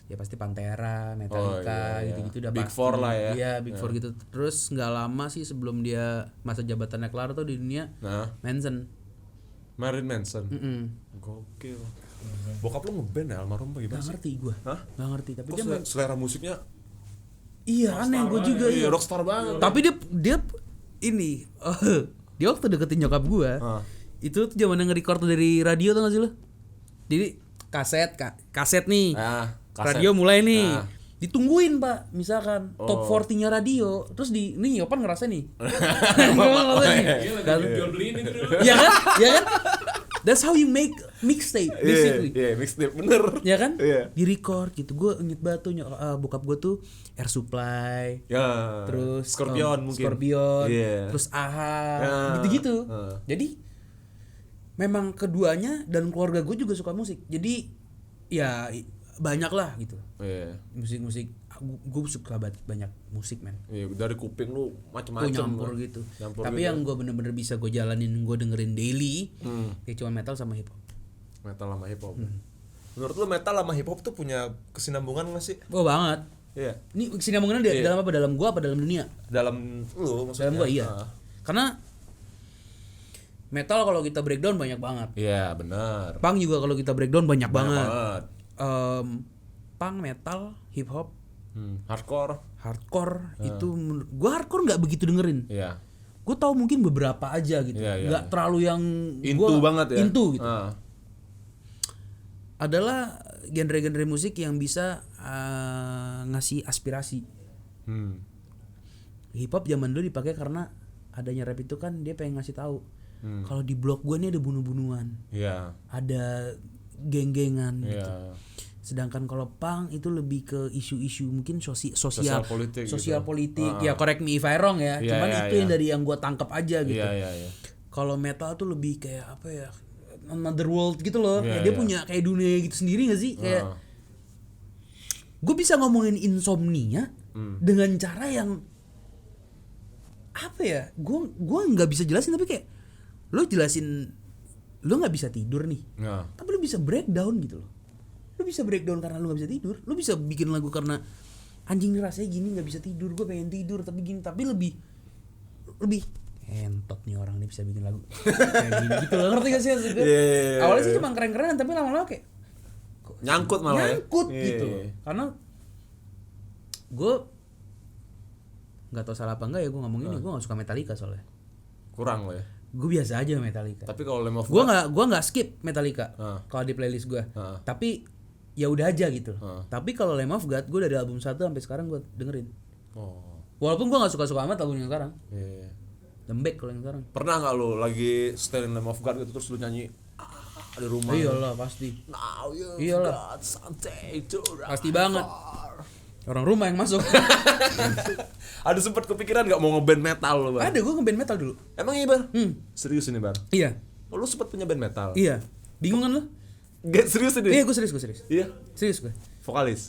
Ya pasti Pantera, Metallica, iya. gitu-gitu udah Big pasti. Four lah ya. Iya, Big Four gitu. Terus nggak lama sih sebelum dia masa jabatannya kelar tuh di dunia, Nah, Manson. Marilyn Manson. Mm-mm. Gokil. Bokap lu ngeband ya almarhum apa gimana Nggak sih? ngerti gue. Hah? Nggak ngerti. Tapi Kok dia selera musiknya Iya aneh gue juga. Iya, rockstar banget. Tapi dia ini dia waktu deketin nyokap gue itu tuh zaman nge-record dari radio tau gak sih lo? Jadi kaset nih. Kaset. Radio mulai nih. Ditungguin pak, misalkan top 40-nya radio, terus nih Yopan ngerasa nih. Jual beli ini dulu. Ya kan? That's how you make mixtape basically. Iya, mixtape bener. Ya kan? Iya. Di record gitu. Gue inget banget tuh bokap gue tuh Air Supply. Ya. Terus Scorpion mungkin. Scorpion. Iya. Terus AHA. Gitu-gitu. Jadi memang keduanya dan keluarga gue juga suka musik. Jadi ya banyak lah gitu. Iya. Musik-musik gue suka banyak musik men. Iya, dari kuping lu macam-macam. Nyampur gitu. Tapi yang gue bener-bener bisa gue jalanin, gue dengerin daily, ya cuma metal sama hip hop. Metal sama hip hop. Menurut lu metal sama hip hop tuh punya kesinambungan nggak sih? Oh banget. Iya. Ini kesinambungannya dalam apa? Dalam gua apa dalam dunia? Dalam lu maksudnya. Dalam gua iya. Karena metal kalau kita breakdown banyak banget. Iya, benar. Punk juga kalau kita breakdown banyak banget. Punk, metal, hip hop, hardcore itu gue hardcore nggak begitu dengerin. Iya. Gue tahu mungkin beberapa aja gitu. Nggak terlalu yang into banget ya. Into gitu. Adalah genre-genre musik yang bisa ngasih aspirasi. Hip hop zaman dulu dipakai karena adanya rap itu kan dia pengen ngasih tahu. Kalau di blok gue nih ada bunuh-bunuhan. Iya. Ada geng-gengan Iya. gitu. Sedangkan kalau punk itu lebih ke isu-isu mungkin sosial politik. Ya correct me if I wrong ya. Iya, Cuman iya, itu iya. yang dari yang gue tangkap aja gitu. Iya. Kalau metal tuh lebih kayak apa ya? Another world gitu loh. Iya, Kayak dia iya. punya kayak dunia gitu sendiri gak sih? Kayak gue bisa ngomongin insomnia dengan cara yang apa ya? Gue nggak bisa jelasin tapi kayak lo jelasin lo nggak bisa tidur nih. Tapi lo bisa breakdown gitu loh. Lu bisa breakdown karena lu gak bisa tidur. Lu bisa bikin lagu karena anjing rasanya gini gak bisa tidur, gue pengen tidur tapi gini, tapi lebih entot nih orang nih bisa bikin lagu kayak gini gitu loh, ngerti gak sih maksudnya? Awalnya sih cuma keren-keren tapi lama-lama kayak nyangkut malah gitu loh. Karena gue nggak tahu salah apa enggak ya gue ngomong ini, gue gak suka Metallica soalnya. Kurang lo ya. Gue biasa aja Metallica. Tapi kalau Lamb of God gue nggak skip Metallica kalau di playlist gue. Tapi ya udah aja gitu. Tapi kalau Lamb of God gue dari album 1 sampai sekarang gue dengerin. Walaupun gue nggak suka-suka amat album yang sekarang. Lembek kalau yang sekarang. Pernah nggak lo lagi setelin Lamb of God gitu terus lu nyanyi di rumah? Iyalah pasti. Now you Iyalah. got something to Pasti banget. Orang rumah yang masuk. Ada sempat kepikiran nggak mau ngeband metal lo, Bar? Ada, gue ngeband metal dulu. Emang iya, Bar? Serius ini, Bar? Iya. Oh, lu sempat punya band metal? Iya. Bingung kan lo? Gak serius ini? Iya, gue serius. Iya. Serius gue. Vokalis.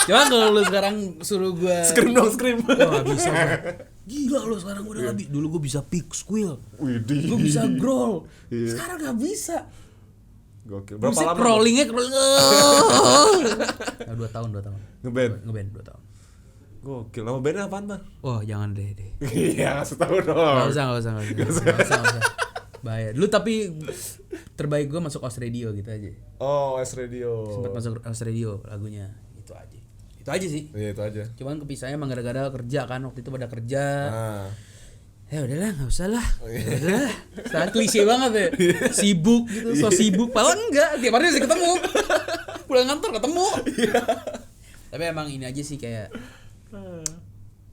Coba kalau lu sekarang suruh gue Scream dong, scream. Oh, gak bisa bro. Gila lo sekarang udah gak bisa. Dulu gue bisa pick squeal. Widih. Gue bisa growl. Iya. Sekarang gak bisa. Gokil. Berapa Musik lama? crawling. Nah, 2 tahun. Ngeband. 2 tahun. Gokil. Nama bandnya apaan, Bar? Oh jangan deh. Iya, setahun dong. Gak usah. Bahaya. Dulu tapi terbaik gue masuk Os Radio gitu aja. Oh, S Radio. Sempat masuk Os Radio lagunya. Itu aja sih. Iya, itu aja. Cuman kepisahnya emang gara-gara kerja kan. Waktu itu pada kerja. Ya udahlah, nggak usah lah. Udahlah. Sangat klise banget ya. Sibuk gitu, so sibuk. Padahal enggak, tiap hari masih ketemu. Pulang kantor ketemu. Tapi emang ini aja sih kayak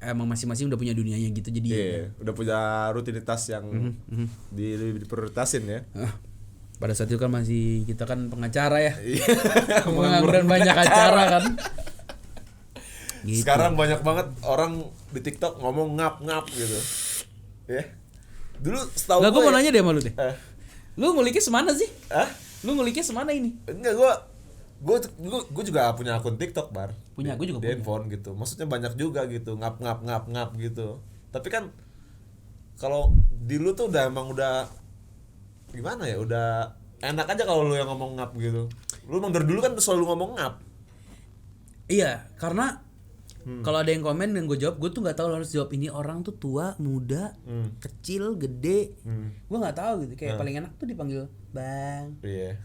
emang masing-masing udah punya dunianya gitu jadi. Iya, udah punya rutinitas yang diprioritasin ya. Pada saat itu kan masih kita kan pengacara ya. Pengangguran banyak acara kan. Gitu. Sekarang banyak banget orang di TikTok ngomong ngap gitu. Ya. Dulu setahu gue mau nanya deh sama lu deh. Lu nguliknya semana sih? Lu nguliknya semana ini? Enggak, gue juga punya akun TikTok, Bar. Punya, gue juga di handphone gitu. Maksudnya banyak juga gitu, ngap gitu. Tapi kan kalau di lu tuh udah gimana ya? Udah enak aja kalau lu yang ngomong ngap gitu. Lu emang dari dulu kan selalu ngomong ngap. Iya, karena kalau ada yang komen dan gue jawab, gue tuh nggak tahu harus jawab ini orang tuh tua, muda, kecil, gede, gue nggak tahu gitu. Kayak paling enak tuh dipanggil bang. Iya.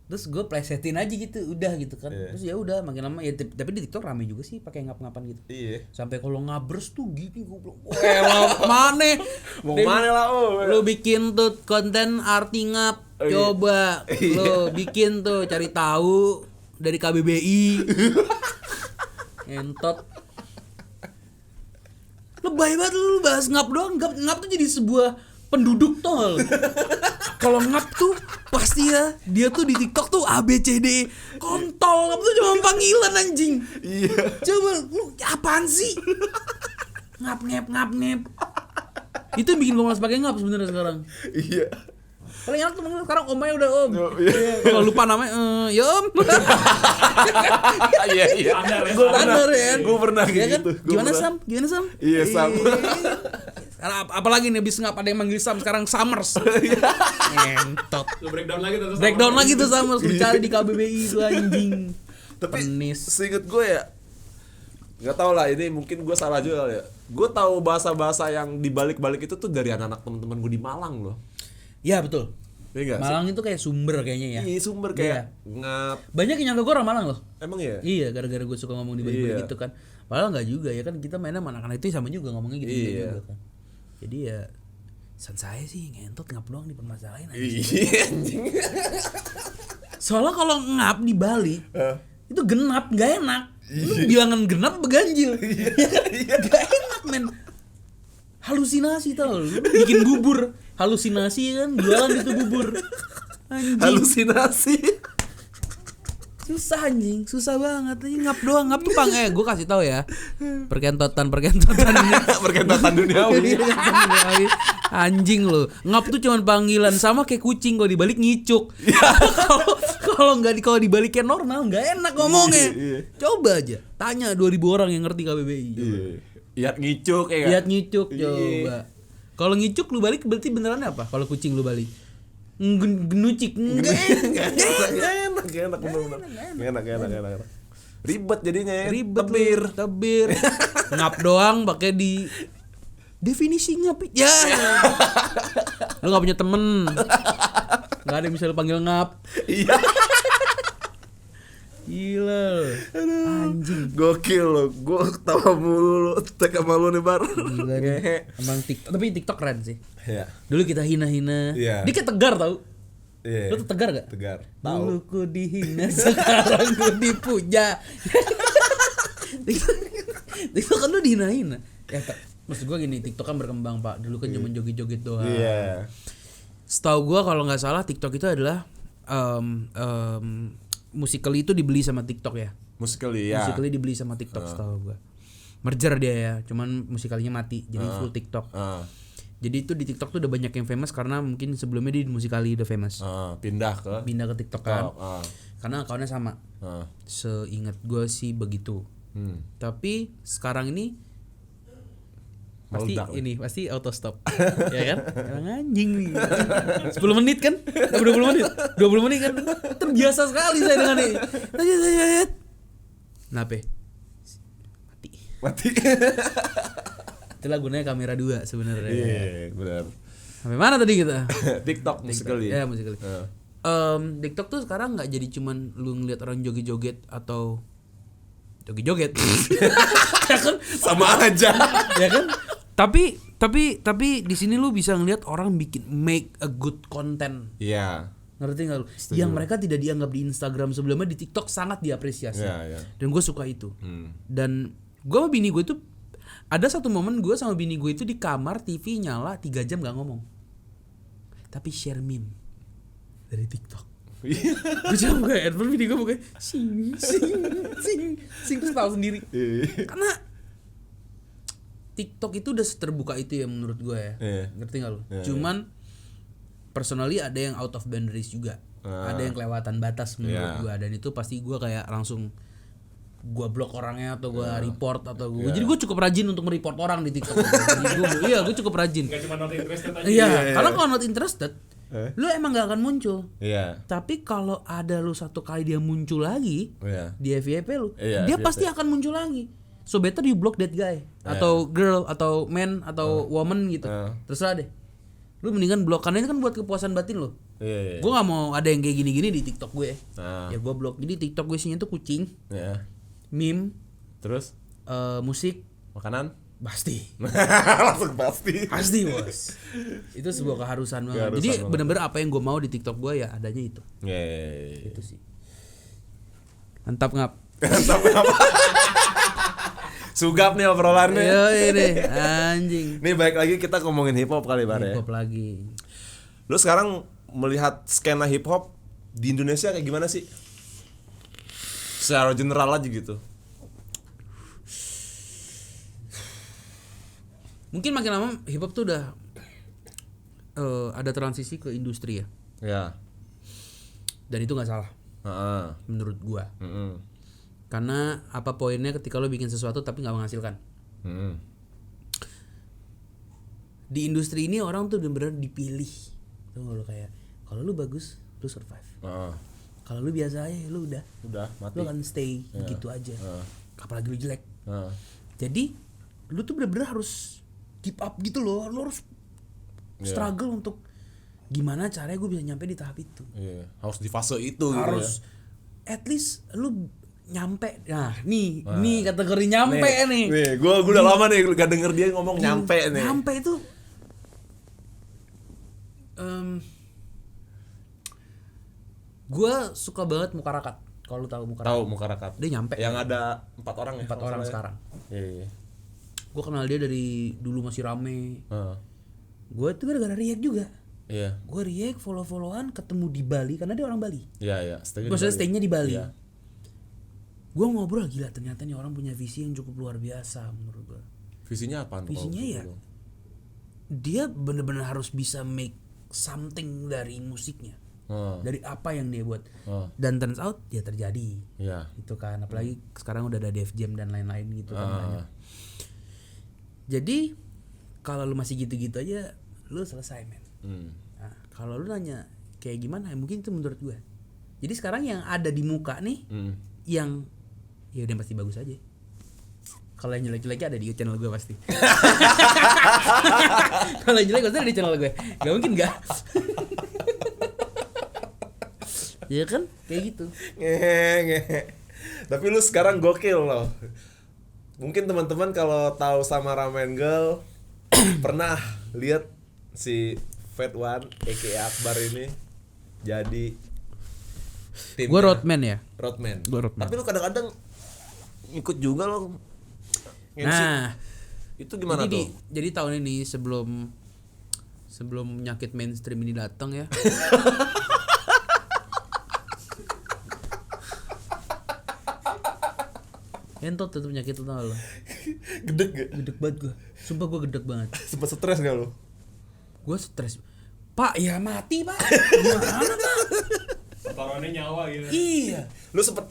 Terus gue plesetin aja gitu, udah gitu kan. Terus ya udah makin lama ya, tapi di TikTok rame juga sih pakai ngap-ngapan gitu. Iya. Sampai kalau ngabers tuh gini gue bilang, "Wah, mana? Mau mana lah Lu bikin tuh konten arti ngap. Coba lu bikin tuh cari tahu dari KBBI." Entot. Lebay banget lu bahas ngap doang. Ngap tuh jadi sebuah penduduk tol. Kalau ngap tuh pasti ya dia tuh di TikTok tuh ABCD kontol. Ngap tuh cuma panggilan anjing. Iya. Coba lu apaan sih? Ngap. Itu yang bikin gue malas pakai ngap sebenarnya sekarang. Iya. Paling enak tuh manggil sekarang om aja udah om. Iya. Kalau lupa namanya ya om. Iya. Standar ya. Gue pernah Ya kan? gitu. Gimana Sam? Iya, Sam. Sekarang apalagi nih habis ngap ada yang manggil Sam sekarang Summers. Entot. Lu breakdown lagi tuh. Breakdown lagi tuh Summers, lu cari di KBBI itu anjing. Tapi Penis. seinget gue ya, nggak tahu lah, ini mungkin gue salah juga kali ya. Gue tahu bahasa-bahasa yang dibalik-balik itu tuh dari anak-anak teman-teman gue di Malang loh. Ya betul. Iya nggak sih? Malang itu kayak sumber kayaknya ya. Iya, sumber kayak ngap. Banyak yang nyangka gue orang Malang loh. Emang ya? Iya, gara-gara gue suka ngomong di balik-balik Iya. gitu kan. Padahal enggak juga ya kan, kita mainnya sama anak-anak itu sama juga ngomongnya gitu Iya. juga kan. Jadi ya san saya sih ngentot ngap doang dipermasalahin anjing. Iya anjing. Soalnya kalau ngap di Bali itu genap, nggak enak. Lu bilangan genap beganjil. Nggak enak men. Halusinasi tau lu. Bikin bubur, halusinasi kan, jualan itu bubur. Anjing. Halusinasi. Susah anjing, susah banget anjing. Ngap doang, ngap tuh gue kasih tahu ya. Perkentotan Perkentotan duniawi. duniawi. Anjing lo. Ngap tuh cuman panggilan, sama kayak kucing kalau dibalik ngicuk. Kalau dibaliknya normal nggak enak ngomongnya. Iya. Coba aja tanya 2000 orang yang ngerti KBBI. Iat ngicuk ya kan? Lihat ngicuk coba. Kalau ngicuk lu balik berarti beneran apa? Kalau kucing lu balik genucik. Enggak enak. Ribet jadinya ya. Tebir. Ngap doang pakai di definisi ngap. Ya. Lu enggak punya temen. Enggak ada yang bisa lu panggil ngap. Iya. Gila. Anjing. Gokil lo. Gua ketawa mulu tag sama lu nih Bar. Gila nih. Emang TikTok, tapi TikTok keren sih. Iya. Dulu kita hina-hina. Iya. Dia kayak Tegar tau. Iya. Lu tuh Tegar gak? Tegar. Dulu ku dihina, sekarang ku dipuja. TikTok kan lu dihina-hina. Ya, maksud gua gini, TikTok kan berkembang Pak. Dulu kan cuma joget-joget doang. Iya. Setahu gua kalau nggak salah TikTok itu adalah Musical.ly itu dibeli sama TikTok ya. Musical.ly ya. Musical.ly dibeli sama TikTok setahu gua. Merger dia ya, cuman Musical.ly mati jadi full TikTok. Jadi itu di TikTok tuh udah banyak yang famous karena mungkin sebelumnya di Musical.ly udah famous. Pindah ke TikTok kan. Karena akunnya sama. Seingat gue sih begitu. Tapi sekarang ini pasti auto stop. Ya kan? Emang anjing nih. 10 menit kan? 20 menit. 20 menit kan? Terbiasa sekali saya dengan ini. Kenapa? Mati. Itulah gunanya kamera 2 sebenarnya. Iya, benar. Sampai mana tadi kita? TikTok Musical.ly. Ya, Musical.ly. TikTok tuh sekarang nggak jadi cuman lu ngeliat orang joget-joget atau joget-joget. Ya kan? Sama aja. Ya kan? Tapi di sini lu bisa ngeliat orang bikin make a good content. Iya. Ngerti nggak lu? Yang mereka tidak dianggap di Instagram sebelumnya, di TikTok sangat diapresiasi. Iya. Dan gue suka itu. Dan gue sama bini gue tuh ada satu momen gue sama bini gue itu di kamar TV nyala 3 jam gak ngomong. Tapi share meme dari TikTok. Gue cuma buka headphone, bini gue buka sing terus tahu sendiri. Karena TikTok itu udah terbuka itu ya menurut gue ya. Ngerti gak lu? Cuman personally ada yang out of boundaries juga. Ada yang kelewatan batas menurut gue. Dan itu pasti gue kayak langsung gue blok orangnya atau gue report atau gue. Jadi gue cukup rajin untuk mereport orang di TikTok. Gue cukup rajin. Gak cuma not interested aja. Iya, karena kalau not interested, lu emang gak akan muncul. Iya. Tapi kalau ada lu satu kali dia muncul lagi di FYP lu, Iya, dia FYP. pasti akan muncul lagi. So better you block that guy atau girl atau man atau woman gitu. Terserah deh. Lu mendingan blok karena ini kan buat kepuasan batin lo. Iya. Gue nggak mau ada yang kayak gini-gini di TikTok gue. Nah. Ya gue blok. Jadi TikTok gue isinya tuh kucing, Ya. meme, Terus musik, makanan? pasti. Langsung pasti. Pasti bos. Itu sebuah keharusan banget. Keharusan Jadi banget. bener-bener apa yang gue mau di TikTok gue ya adanya itu. Yeay. Itu sih. Mantap ngap. Sugap nih obrolannya. Yo ini anjing. Nih baik lagi kita ngomongin hip hop kali Bar ya. Hip hop lagi. Lu sekarang melihat skena hip hop di Indonesia kayak gimana sih? Secara general aja gitu. Mungkin makin lama hip hop tuh udah ada transisi ke industri ya. Ya. Dan itu nggak salah Heeh. menurut gua. Heeh. Karena apa poinnya ketika lo bikin sesuatu tapi nggak menghasilkan. Heeh. Di industri ini orang tuh bener-bener dipilih. Tuh lo kayak kalau lu bagus lu survive. Heeh. Kalau lu biasa aja lu udah Mati. lu akan stay begitu aja. Apalagi lu jelek. Heeh. Jadi lu tuh bener-bener harus keep up gitu loh. Lu harus struggle untuk gimana caranya gue bisa nyampe di tahap itu. Iya, harus di fase itu Harus gitu at least lu nyampe. Nah, nih kategori nyampe ya. nih. Nih, gua udah lama nih gak denger dia ngomong nyampe nih. Nyampe itu gue suka banget Mukarakat. Kalau lu tahu Mukarakat. Tahu Mukarakat. Dia nyampe. Yang ada 4 orang ya. 4 orang masalahnya. sekarang. Iya. Gue kenal dia dari dulu masih rame. Heeh. Gue tuh gara-gara React juga. Iya. Gue React follow-followan ketemu di Bali karena dia orang Bali. Iya. Maksudnya stay-nya di Bali. Iya. Gue ngobrol gila ternyata nih orang punya visi yang cukup luar biasa menurut gue. Visinya apa? Visinya ya dia bener-bener harus bisa make something dari musiknya. Dari apa yang dia buat. Dan turns out ya terjadi. Iya. Itu kan apalagi sekarang udah ada Def Jam dan lain-lain gitu kan banyak. Jadi kalau lu masih gitu-gitu aja lu selesai men. Nah, kalau lu nanya kayak gimana ya mungkin itu menurut gue. Jadi sekarang yang ada di muka nih yang ya udah pasti bagus aja. Kalau yang jelek-jeleknya ada di channel gue pasti. Kalau yang jelek pasti ada di channel gue. Gak mungkin gak. Ya kan kayak gitu. Nge. Tapi lu sekarang gokil loh. Mungkin teman-teman kalau tahu sama Ramen Girl pernah lihat si Fat One aka Akbar ini jadi tim. Gue roadman ya. Roadman. Gua roadman. Tapi lu kadang-kadang ikut juga lo. Nah, itu gimana tuh? Jadi tahun ini sebelum penyakit mainstream ini datang ya. Entot tuh penyakit itu tau lo. Gedek gak? Gedek banget gue. Sumpah gue gedek banget. Sempet stres gak lo? Gue stres. Pak ya mati pak. Gimana pak? Taruhannya nyawa gitu. Iya. Lu sempet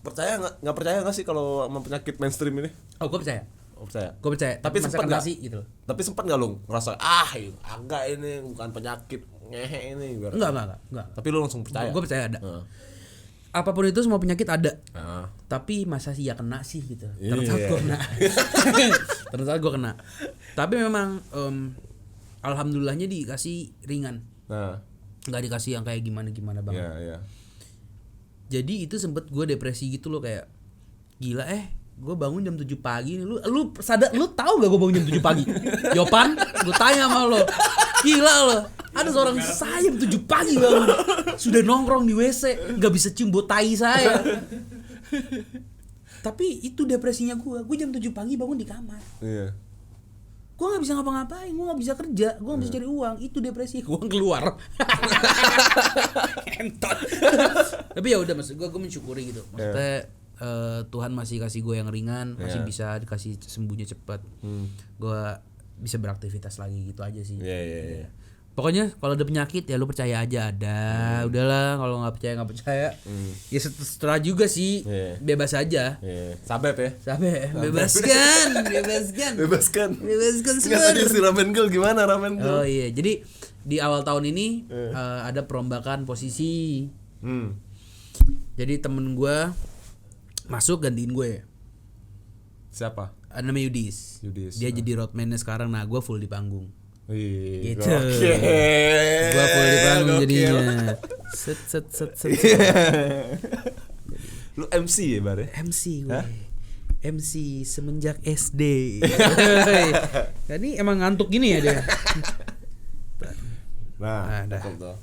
percaya nggak percaya nggak sih kalau sama penyakit mainstream ini? Oh gue percaya. Oh, percaya. Gue percaya. Tapi masa sempet nggak sih gitu loh. Tapi sempat nggak lu ngerasa agak ini bukan penyakit ngehe ini? Enggak. Tapi lu langsung percaya. Gue percaya ada. Apapun itu semua penyakit ada. Nah. Tapi masa sih ya kena sih gitu. Iya. Ternyata gue kena. Tapi memang alhamdulillahnya dikasih ringan. Nah. Nggak dikasih yang kayak gimana banget. Iya. Jadi itu sempet gue depresi gitu loh kayak gila gue bangun jam 7 pagi nih. Lu sadar lu tahu gak gue bangun jam 7 pagi? Yopan, gue tanya sama lo. Gila lo. Ada seorang saya jam 7 pagi bangun. Sudah nongkrong di WC, enggak bisa cium bau tai saya. Tapi itu depresinya gue. Gue jam 7 pagi bangun di kamar. Iya. Gue gak bisa ngapa-ngapain, gue gak bisa kerja, gue gak bisa cari uang. Itu depresi, gue keluar. Entot. Tapi ya udah maksud gue mensyukuri gitu. Maksudnya Tuhan masih kasih gue yang ringan, masih bisa dikasih sembuhnya cepat. Gue bisa beraktivitas lagi gitu aja sih. Iya. Pokoknya kalau ada penyakit ya lu percaya aja ada. Udahlah kalau nggak percaya. Ya setelah juga sih. Bebas aja. Sabep ya. Sampai bebaskan. Nggak tadi si Ramen Girl gimana Ramen Girl? Oh iya, jadi di awal tahun ini ada perombakan posisi. Jadi temen gue masuk gantiin gue. Siapa? Namanya Yudis. Dia jadi roadman-nya sekarang. Nah gue full di panggung. Wih, Gitu. gokil. Gua full di panggung Gokil. jadinya. Set. Lu MC ya, Bar? MC gue. MC semenjak SD. Jadi emang ngantuk gini ya dia. Nah, dah. cakep tuh.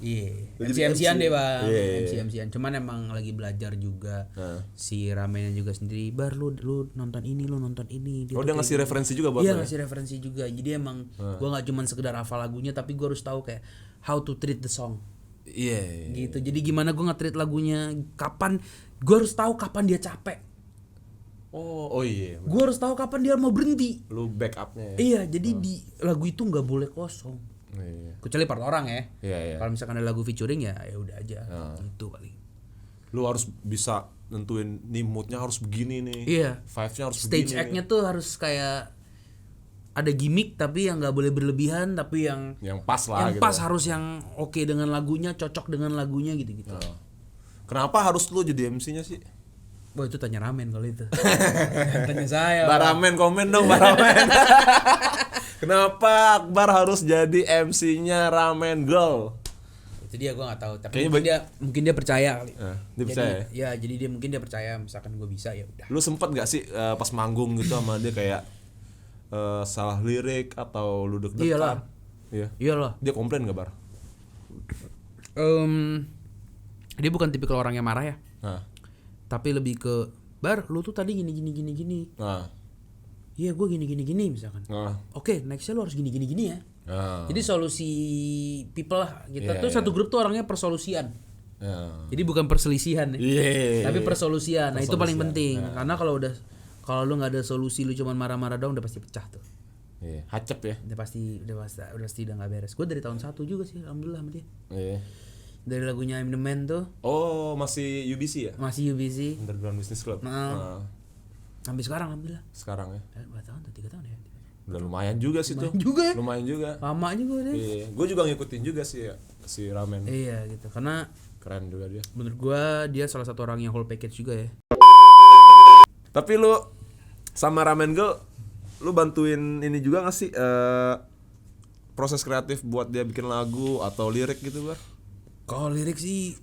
Iya. Jadi MC-MC-an MC. deh bang. Iya. MC-MC-an. Cuman emang lagi belajar juga. Nah. Si Ramennya juga sendiri. Bar lu nonton ini, lu nonton ini. Oh, tuh dia kayak ngasih gini. referensi juga buat Iya lo ya? ngasih referensi juga. Jadi emang gua nggak cuman sekedar hafal lagunya, tapi gua harus tahu kayak how to treat the song. Iya. Gitu. Jadi gimana gua nge-treat lagunya, kapan gua harus tahu kapan dia capek. Oh iya. Gua harus tahu kapan dia mau berhenti. Lu backupnya ya? Iya, jadi di lagu itu nggak boleh kosong. Iya. Kecuali part orang ya. Iya. Kalau misalkan ada lagu featuring ya udah aja. Gitu paling. Lu harus bisa nentuin nih moodnya harus begini nih. Iya. Vibes-nya harus Stage begini. act-nya tuh harus kayak ada gimmick tapi yang nggak boleh berlebihan, tapi yang pas lah yang gitu. pas harus yang oke dengan lagunya, cocok dengan lagunya gitu-gitu. Kenapa harus lu jadi MC-nya sih? Wah itu tanya Ramen kalau itu. Tanya saya. Baramen komen dong Baramen. Kenapa Akbar harus jadi MC-nya Ramen Girl? Itu dia gue nggak tahu, tapi Kayaknya mungkin dia percaya kali. Dia Jadi, percaya ya? jadi dia mungkin dia percaya misalkan gue bisa ya udah. Lu sempet gak sih pas manggung gitu sama dia kayak salah lirik atau lu deg-degan? Iyalah. Iya. Iyalah. Dia komplain gak Bar? Dia bukan tipikal orang yang marah ya. Nah. Tapi lebih ke Bar, lu tuh tadi gini. Nah. Iya, gue gini misalkan. Nah. Oke, nextnya lu harus gini ya. Nah. Jadi solusi people lah. Kita Iya, tuh iya. satu grup tuh orangnya persolusian. Nah. Jadi bukan perselisihan ya. Iya. Tapi persolusian. Nah, itu paling Persolusian. penting. Karena kalau lu nggak ada solusi, lu cuman marah-marah doang udah pasti pecah tuh. Iya, hacep ya. Udah pasti udah nggak beres. Gue dari tahun 1 juga sih, alhamdulillah sama dia. Iya. Dari lagunya I'm the Man tuh Oh, masih UBC ya? masih UBC. Underground Business Club. Nah. Sampai sekarang alhamdulillah. Sekarang ya. Berapa tahun tuh? 3 tahun ya? Udah lumayan juga sih tuh. juga ya? Lumayan juga. Lama juga deh. Iya, gue juga ngikutin juga sih ya, si Ramen. Iya gitu. Karena Keren juga dia. menurut gua dia salah satu orang yang whole package juga ya. Tapi lu sama Ramen Girl, lu bantuin ini juga gak sih proses kreatif buat dia bikin lagu atau lirik gitu, Bar? Kalau lirik sih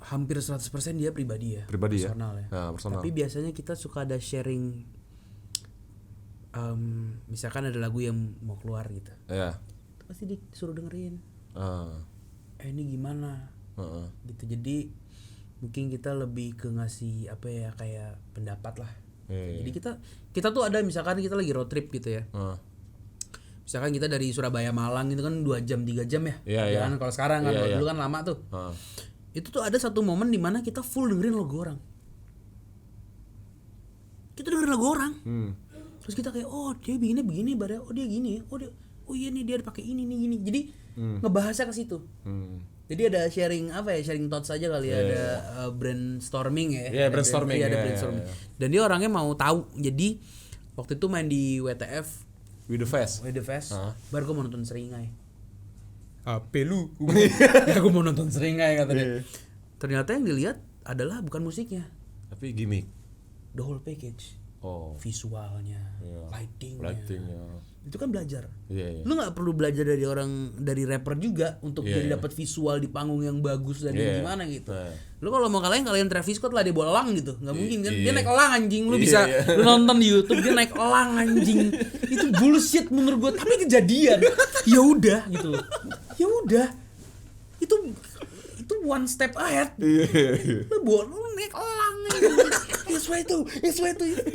hampir 100% dia pribadi ya. Pribadi ya? Personal ya. Nah, personal. Tapi biasanya kita suka ada sharing, misalkan ada lagu yang mau keluar gitu, Iya. pasti disuruh dengerin. Ah. Ini gimana? Heeh. Gitu. Jadi mungkin kita lebih ke ngasih apa ya, kayak pendapat lah. Iya. Jadi kita tuh ada misalkan kita lagi road trip gitu ya. Ah. Misalkan kita dari Surabaya Malang itu kan 2 jam 3 jam ya. Iya, Ya iya. kan kalau sekarang kan, Iya, kalau iya. dulu kan lama tuh. Ah. Itu tuh ada satu momen di mana kita full dengerin lagu orang. Kita dengerin lagu orang. Terus kita kayak dia bikinnya begini, Bar. Oh dia gini. Oh iya nih dia pakai ini nih gini. Jadi ngebahasnya ke situ. Jadi ada sharing sharing thoughts aja kali ya, ada brainstorming ya. Iya, brainstorming. Iya, ada Iya, brainstorming. iya. Dan dia orangnya mau tahu. Jadi waktu itu main di WTF, With the Fest. With the Fest, baru gue mau nonton Seringai. HP lu. Ya gue mau nonton Seringai kata dia. Ternyata yang dilihat adalah bukan musiknya, Tapi gimmick. the whole package. Oh. Visualnya, Iya. lightingnya. Itu kan belajar. Iya. Lu nggak perlu belajar dari rapper juga untuk Iya, jadi iya. dapat visual di panggung yang bagus dan Iya. yang gimana gitu. Nah. Lu kalau mau kalian Travis Scott lah, dia bawa elang gitu, nggak mungkin kan? Dia Iya. naik elang anjing, lu Iya, bisa iya. lu nonton di YouTube dia naik elang anjing. Itu bullshit menurut gua, tapi kejadian. Ya udah gitu loh. Ya udah. Itu one step ahead. Iya. Lu naik elang anjing. Isway itu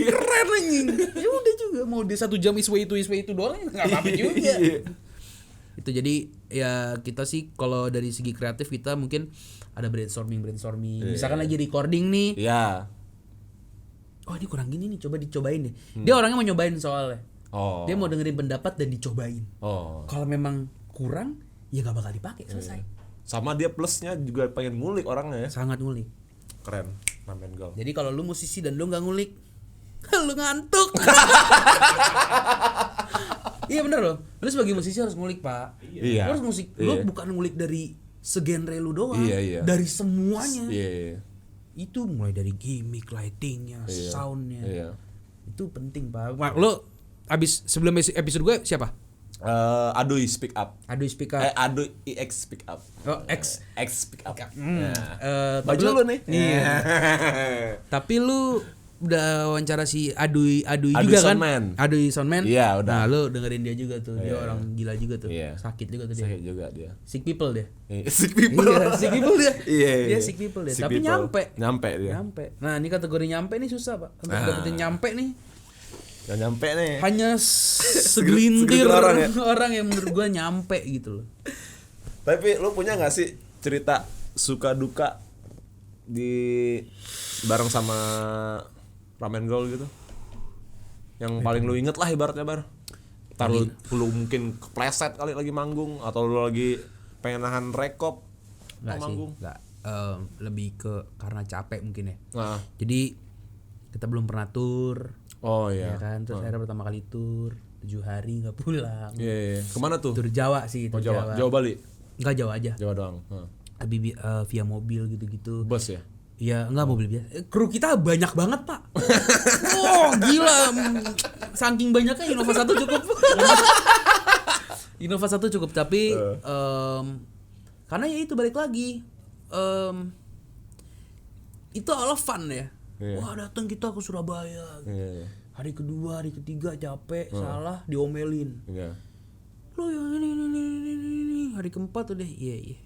keren anjing. Ya udah juga mau dia 1 jam isway itu doang enggak apa-apa juga. Itu jadi ya kita sih kalau dari segi kreatif kita mungkin ada brainstorming. Misalkan lagi recording nih. Iya. Oh, ini kurang gini nih, coba dicobain deh. Dia orangnya mau nyobain soalnya. Oh. Dia mau dengerin pendapat dan dicobain. Oh. Kalau memang kurang ya nggak bakal dipakai, selesai. Sama dia plusnya juga pengen ngulik orangnya ya. Sangat ngulik. Keren. Ramen Girl. Jadi kalau lu musisi dan lu nggak ngulik, lu ngantuk. Iya bener loh. Lu sebagai musisi harus ngulik, Pak. Iya. Lu harus musik. Iya. Lu bukan ngulik dari segenre lu doang. Iya. Dari semuanya. Iya. Itu mulai dari gimmick, lightingnya, Iya. soundnya. Iya. Itu penting, Pak. Lu abis sebelum episode gue siapa? Aduy Speak Up. Aduh speak up. Aduy EX Speak Up. Oh, X. X Speak Up. Baju lu nih. Iya. Tapi lu udah wawancara si Aduy Aduy juga kan? Soundman. Aduy Soundman. Iya, udah. Nah, lu dengerin dia juga tuh. Dia orang gila juga tuh. Iya. Sakit juga tuh dia. Sakit juga dia. Sick people dia. Sick people. Iya, sick people dia. Iya. Dia sick people dia. Sick Tapi people. nyampe. Nyampe dia. Nyampe. Nah, ini kategori nyampe nih susah, Pak. Untuk dapetin nyampe nih. Yang nyampe nih. Hanya segelintir segelintir orang yang menurut gua nyampe gitu loh. Tapi lu punya nggak sih cerita suka duka di bareng sama Ramen Girl gitu? Yang paling lu inget lah ibaratnya bar. Ntar lu mungkin kepleset kali lagi manggung atau lu lagi pengen nahan rekop Enggak sih, manggung. enggak. Lebih ke karena capek mungkin ya. Nah. Jadi kita belum pernah tur, Oh ya iya. kan. Terus akhirnya pertama kali tur 7 hari nggak pulang. Iya. Kemana tuh? Tur Jawa sih, Oh tur Jawa. Jawa Bali. Enggak Jawa aja. Jawa doang. Lebih via mobil gitu-gitu. Bus ya. Iya, enggak mobil biasa. Kru kita banyak banget, Pak. Oh, gila. Saking banyaknya Innova 1 cukup. Innova 1 cukup, tapi karena ya itu balik lagi. Itu all fun ya. Iya. Wah, datang kita ke Surabaya. Iya. Hari kedua, hari ketiga capek, salah diomelin. Iya. Lo yang ini. Hari keempat udah iya.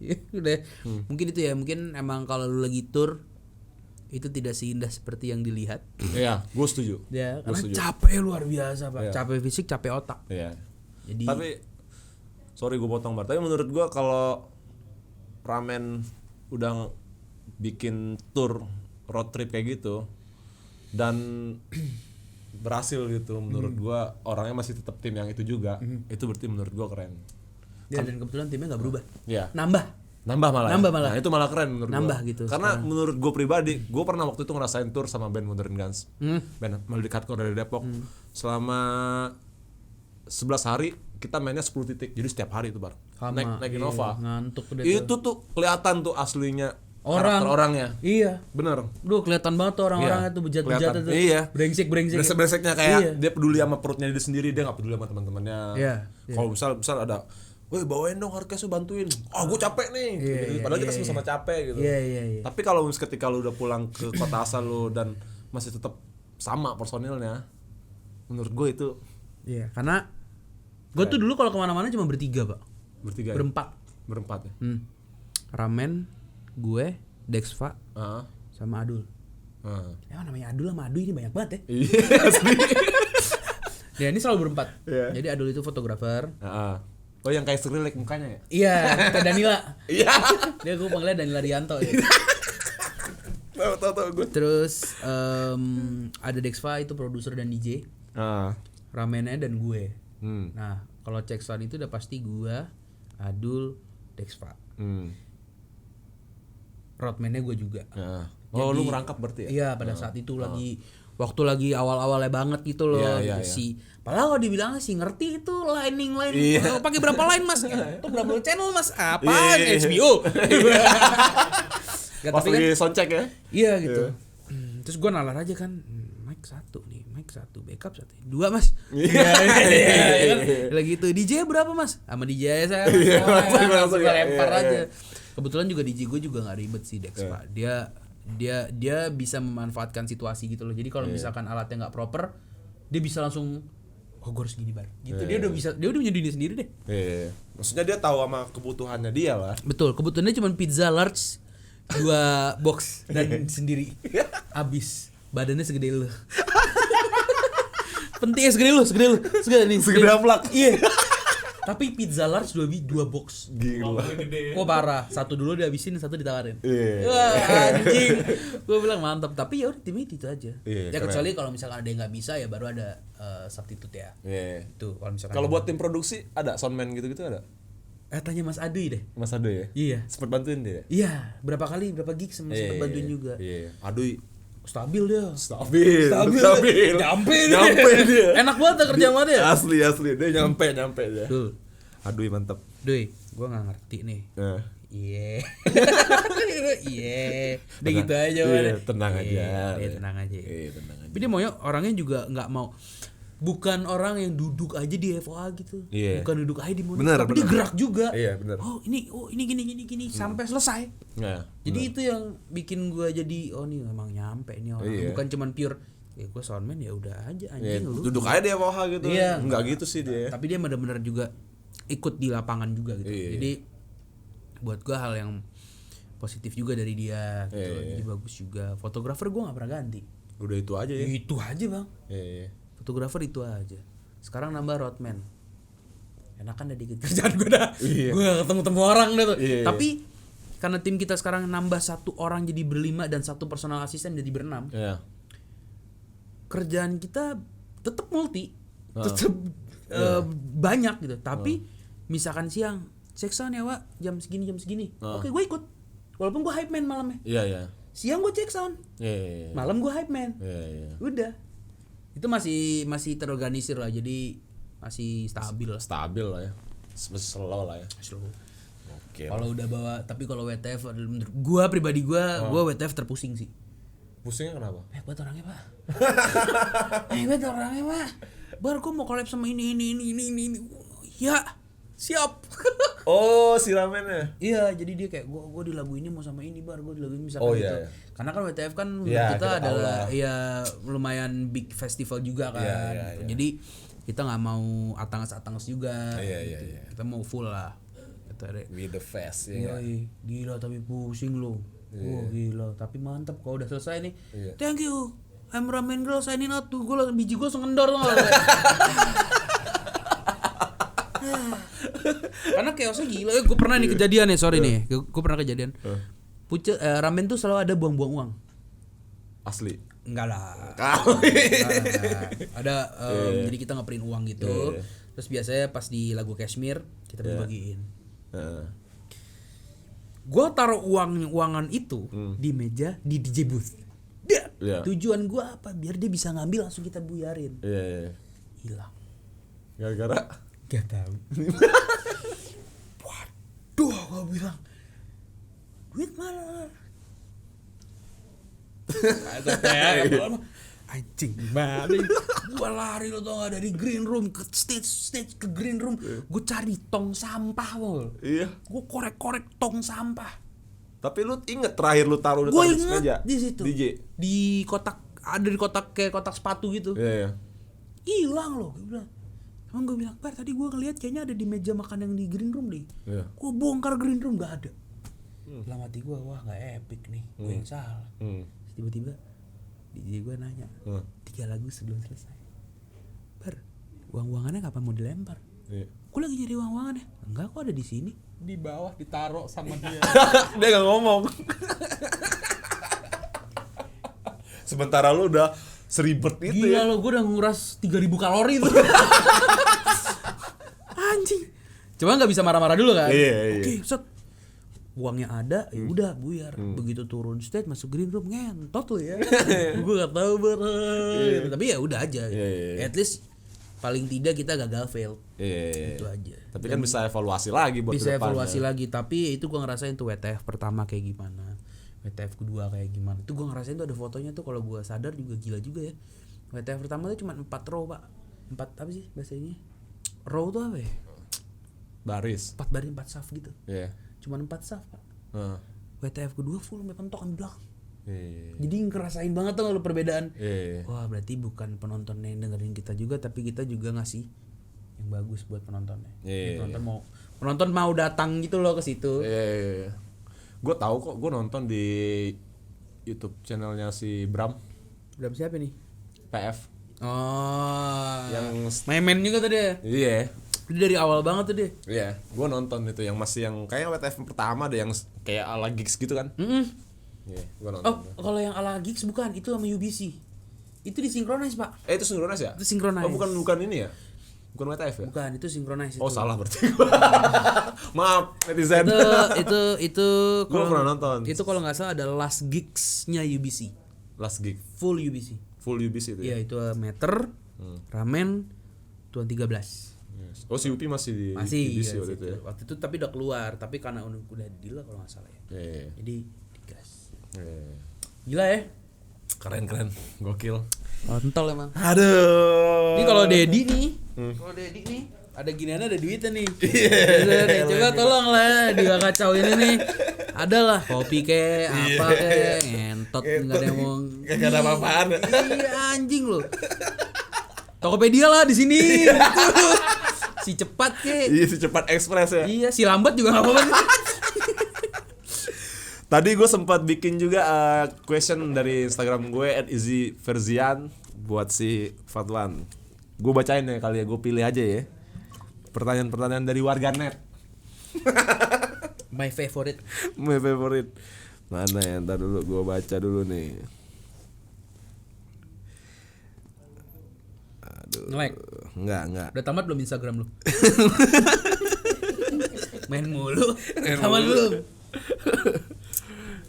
Ya, udah. Mungkin itu ya, mungkin emang kalau lu lagi tour itu tidak seindah seperti yang dilihat. Iya, gue setuju. Ya, Gua karena setuju. capek luar biasa, Pak. Iya. Capek fisik, capek otak. Iya. Jadi Tapi sorry gue potong bar. Tapi menurut gue kalau Ramen udah bikin tour road trip kayak gitu dan berhasil gitu, menurut gue orangnya masih tetap tim yang itu juga, itu berarti menurut gue keren. ya, dan kebetulan timnya nggak berubah. Iya. Nambah Malah. Nambah malah. Nah, itu malah keren menurut Nambah gua. gitu Karena menurut gue pribadi, gue pernah waktu itu ngerasain tour sama band Modern Guns. Band Melodic Hardcore dari Depok. Selama 11 hari kita mainnya 10 titik. Jadi setiap hari itu bar. Naik Innova. ngantuk udah Itu tuh kelihatan tuh aslinya Orang. karakter orangnya. Iya. Bener. Duh, kelihatan banget tuh orang-orangnya Iya, tuh bejat-bejat kelihatan. tuh. Iya. Brengsek. Brengsek-brengseknya kayak Iya. dia peduli sama perutnya dia sendiri, dia nggak peduli sama teman-temannya. Iya, Kalau misal ada, woi bawain dong Harkesnya, bantuin. Oh gue capek nih. Gitu. Padahal kita sama-sama capek gitu. Iya. Tapi kalau ketika lu udah pulang ke kota asal lu dan masih tetap sama personilnya, menurut gue itu Iya, karena gue tuh dulu kalau kemana-mana cuma bertiga, Pak. bertiga. Ya? Berempat. Ya. Ramen, gue, Dexva, Ah. sama Adul. Emang namanya Adul sama Adu ini banyak banget ya. Iya. asli. Ya ini selalu berempat. Iya. Jadi Adul itu fotografer. Oh yang kayak Skrillex mukanya ya? Iya, kayak Danila. Iya. Dia gue panggilnya Danila Rianto ya. Tahu gue. Terus ada Dexva itu produser dan DJ. Ramennya dan gue. Nah, kalau cek sound itu udah pasti gue, Adul, Dexva. Roadman-nya gue juga. Oh, lu ngerangkap berarti ya? Iya, pada saat itu waktu lagi awal-awalnya banget gitu loh. Iya. Padahal kalau dibilang sih ngerti itu line. Iya. Pakai berapa line, Mas? Itu berapa channel, Mas? Apaan? HBO. Gak, Pas tapi kan, lagi soundcheck ya? iya gitu. Terus gue nalar aja kan, mic 1 nih, mic 1, backup 1, 2 Mas. Iya. Lagi itu DJ berapa Mas? Sama DJ saya. Langsung lempar aja. Kebetulan juga DJ gue juga nggak ribet sih Dex Pak. Dia bisa memanfaatkan situasi gitu loh. Jadi kalau misalkan alatnya nggak proper, dia bisa langsung gue harus gini bar. Gitu dia udah punya dunia sendiri deh. Iya. Maksudnya dia tahu sama kebutuhannya dia lah. Betul, kebutuhannya cuma pizza large 2 box dan sendiri. Abis. Badannya segede lu. Pentingnya segede lu. Segede aplak. Iya. Tapi pizza large 2 box. Gila. Oh parah, 1 dulu dihabisin, 1 ditawarin. Iya. Wah anjing. Gue bilang mantap. Tapi ya udah tim itu aja. Iya, Ya keren. kecuali kalau misalkan ada yang nggak bisa ya baru ada substitute ya. Iya. Itu kalau misalkan. Kalau buat tim produksi ada soundman gitu-gitu ada? tanya Mas Adui deh. Mas Ado ya? Iya. Sempet bantuin dia? Iya, berapa gig sempat bantuin juga. Iya. Adui Stabil dia. stabil. Nyampe dia. Enak banget ya kerja sama dia. Asli dia nyampe dia. Tuh. Adui mantap. Doi, gua nggak ngerti nih. Iya. Udah gitu aja. Iya, tenang aja. Iya, tenang aja. Iya, tenang aja. Tapi dia maunya orangnya juga nggak mau. bukan orang yang duduk aja di FOA gitu. Iya. Bukan duduk aja di monitor, Benar, tapi dia benar. gerak juga. Iya, benar. Oh ini gini sampai selesai. Ya. Jadi itu yang bikin gua jadi nih emang nyampe ini orang. Iya. Bukan cuman pure ya gua soundman ya udah aja anjing lu. Duduk aja dia FOH gitu. Iya. Enggak gitu sih dia. Tapi dia benar-benar juga ikut di lapangan juga gitu. Iya. Jadi buat gua hal yang positif juga dari dia gitu. Iya. Jadi bagus juga. Fotografer gua nggak pernah ganti. Udah itu aja ya. Itu aja, Bang. Iya. Fotografer itu aja. Sekarang nambah roadman. Enakan dah dikit kerjaan gue dah. Iya. Gue ketemu orang dah tuh. Iya. Tapi karena tim kita sekarang nambah 1 orang jadi berlima dan 1 personal asisten jadi berenam. Iya. Kerjaan kita tetap multi. Tetap banyak gitu. Tapi misalkan siang, check sound ya, Wak, jam segini. Oke, gue ikut. Walaupun gue hype man malamnya. Iya. Siang gue check sound. Iya. Malam gue hype man. Iya. Udah. Itu masih terorganisir lah, jadi masih stabil lah. Stabil lah ya. Slow lah ya. Slow. Oke. Kalau udah bawa, tapi kalau WTF menurut gua pribadi gua WTF terpusing sih. Pusingnya kenapa? Hebat orangnya, Pak. Hebat orangnya, Pak. Bar gua mau collab sama ini. Ya, siap. Oh, si ramennya. Iya, jadi dia kayak gua di lagu ini mau sama ini, Bar, gua di lagu ini misalkan Oh, gitu. iya. Karena kan WTF kan menurut Iya, kita kita tahu adalah lah. ya lumayan big festival juga kan. Iya. Jadi kita nggak mau atangas juga. Iya. Kita mau full lah. Kita With the fest ya. Yoi, gila tapi pusing loh. Wah gila, tapi mantap kalau udah selesai nih. Iya. Thank you. I'm ramen girl signing out tuh. Gue langsung biji gue langsung ngendor tuh. Karena chaosnya gila. Gue pernah nih kejadian nih, sorry nih. Gue pernah kejadian. Ramen tuh selalu ada buang-buang uang. Asli. Enggak lah. Kau. Ada jadi kita ngeprint uang gitu. Iya. Terus biasanya pas di lagu Kashmir kita bagiin. Gua taruh uangan itu di meja di DJ booth. Iya. Tujuan gua apa? Biar dia bisa ngambil langsung kita buyarin. Iya. Hilang. Gara-gara Gak tahu. Waduh, gua bilang duit mana? Anjing gimana? Gua lari lo tau gak dari green room ke stage ke green room. Gua cari tong sampah lo. Iya. Gua korek-korek tong sampah. Tapi lu inget terakhir lu taruh Gua di meja? inget di situ. DJ. Di kotak, ada di kotak kayak kotak sepatu gitu. Iya. Hilang loh. Gua bilang. Emang gue bilang, Bar tadi gue ngeliat kayaknya ada di meja makan yang di green room deh. Iya. Gue bongkar green room gak ada. Dalam hati gue, wah gak epic nih, gue yang salah. Terus tiba-tiba DJ gue nanya, 3 lagu sebelum selesai, Bar, uang-uangannya kapan mau dilempar? Iya. Gue lagi nyari uang-uangannya. Enggak, kok ada di sini. Di bawah ditaruh sama dia. Dia gak ngomong. Sementara lu udah seribet itu Gila ya. lo, gue udah nguras 3.000 kalori tuh. Anjing. Cuma nggak bisa marah-marah dulu kan? Iya. Oke, set. Uangnya ada, ya udah buyar. Begitu turun stage masuk green room ngentot lo ya. Gue nggak tahu gitu. Tapi ya udah aja. Iya. At least paling tidak kita gagal fail. Iya. Itu aja. Tapi kan bisa evaluasi lagi buat Bisa kedepannya. evaluasi lagi, tapi itu gue ngerasain tuh WTF pertama kayak gimana. WTF kedua kayak gimana. Itu gue ngerasain tuh ada fotonya tuh, kalau gue sadar juga gila juga ya. WTF pertama tuh cuma 4 row, Pak. 4 apa sih bahasa ini? Row tuh apa ya? Baris. 4 baris 4 saf gitu. Iya. Cuma 4 saf, Pak. WTF kedua full sampai pentok kan belakang. Iya. Jadi ngerasain banget tuh kalau perbedaan. Iya. Wah, berarti bukan penonton yang dengerin kita juga, tapi kita juga ngasih yang bagus buat penontonnya. Iya. Penonton mau datang gitu loh ke situ. Iya. Gue tahu kok, gue nonton di YouTube channelnya si Bram Bram siapa nih? PF. Oh, Yang Memen juga tuh dia. Iya. Dia dari awal banget tuh dia. Iya, gue nonton itu yang masih yang kayak WTF pertama ada yang kayak ala gigs gitu kan. Iya, gue nonton. Oh, kalau yang ala gigs bukan, itu sama UBC. Itu disinkronize, Pak. Itu synchronize ya? Itu synchronize. Oh, bukan ini ya? Bukan WTF ya? Bukan, itu synchronize itu. Oh, salah berarti. Maaf, netizen. Itu Gue pernah nonton. Itu kalau nggak salah ada last gigs-nya UBC. Last gig Full UBC. full UBC itu Iya, ya. itu Meter, Ramen, Tuan 13. Yes. Oh, si Upi masih di Masih UBC iya, waktu itu situ. ya. Waktu itu tapi udah keluar, tapi karena udah deal lah kalau nggak salah ya. Iya. Jadi digas. Iya. Gila ya. Keren, gokil. Kontol emang. Aduh. Ini kalau Dedi nih, ada giniannya, ada duitnya nih. Coba tolong lah dikacauin ini nih. Ada lah kopi kek, apa kek, ngentot nggak ada yang mau. Gak ada apa-apaan. Iya anjing loh. Tokopedia lah di sini. Si cepat kek. Iya, si cepat ekspres ya. Iya, si lambat juga nggak apa-apa. Tadi gue sempat bikin juga question dari Instagram gue @easyverzian buat si Fatwan. Gue bacain ya kali ya, gue pilih aja ya. Pertanyaan-pertanyaan dari warganet. My favorite. My favorite. Mana ya, ntar dulu gue baca dulu nih. Aduh. Nge-lag? Enggak. Udah tamat belum Instagram lu? Main mulu. Tamat belum?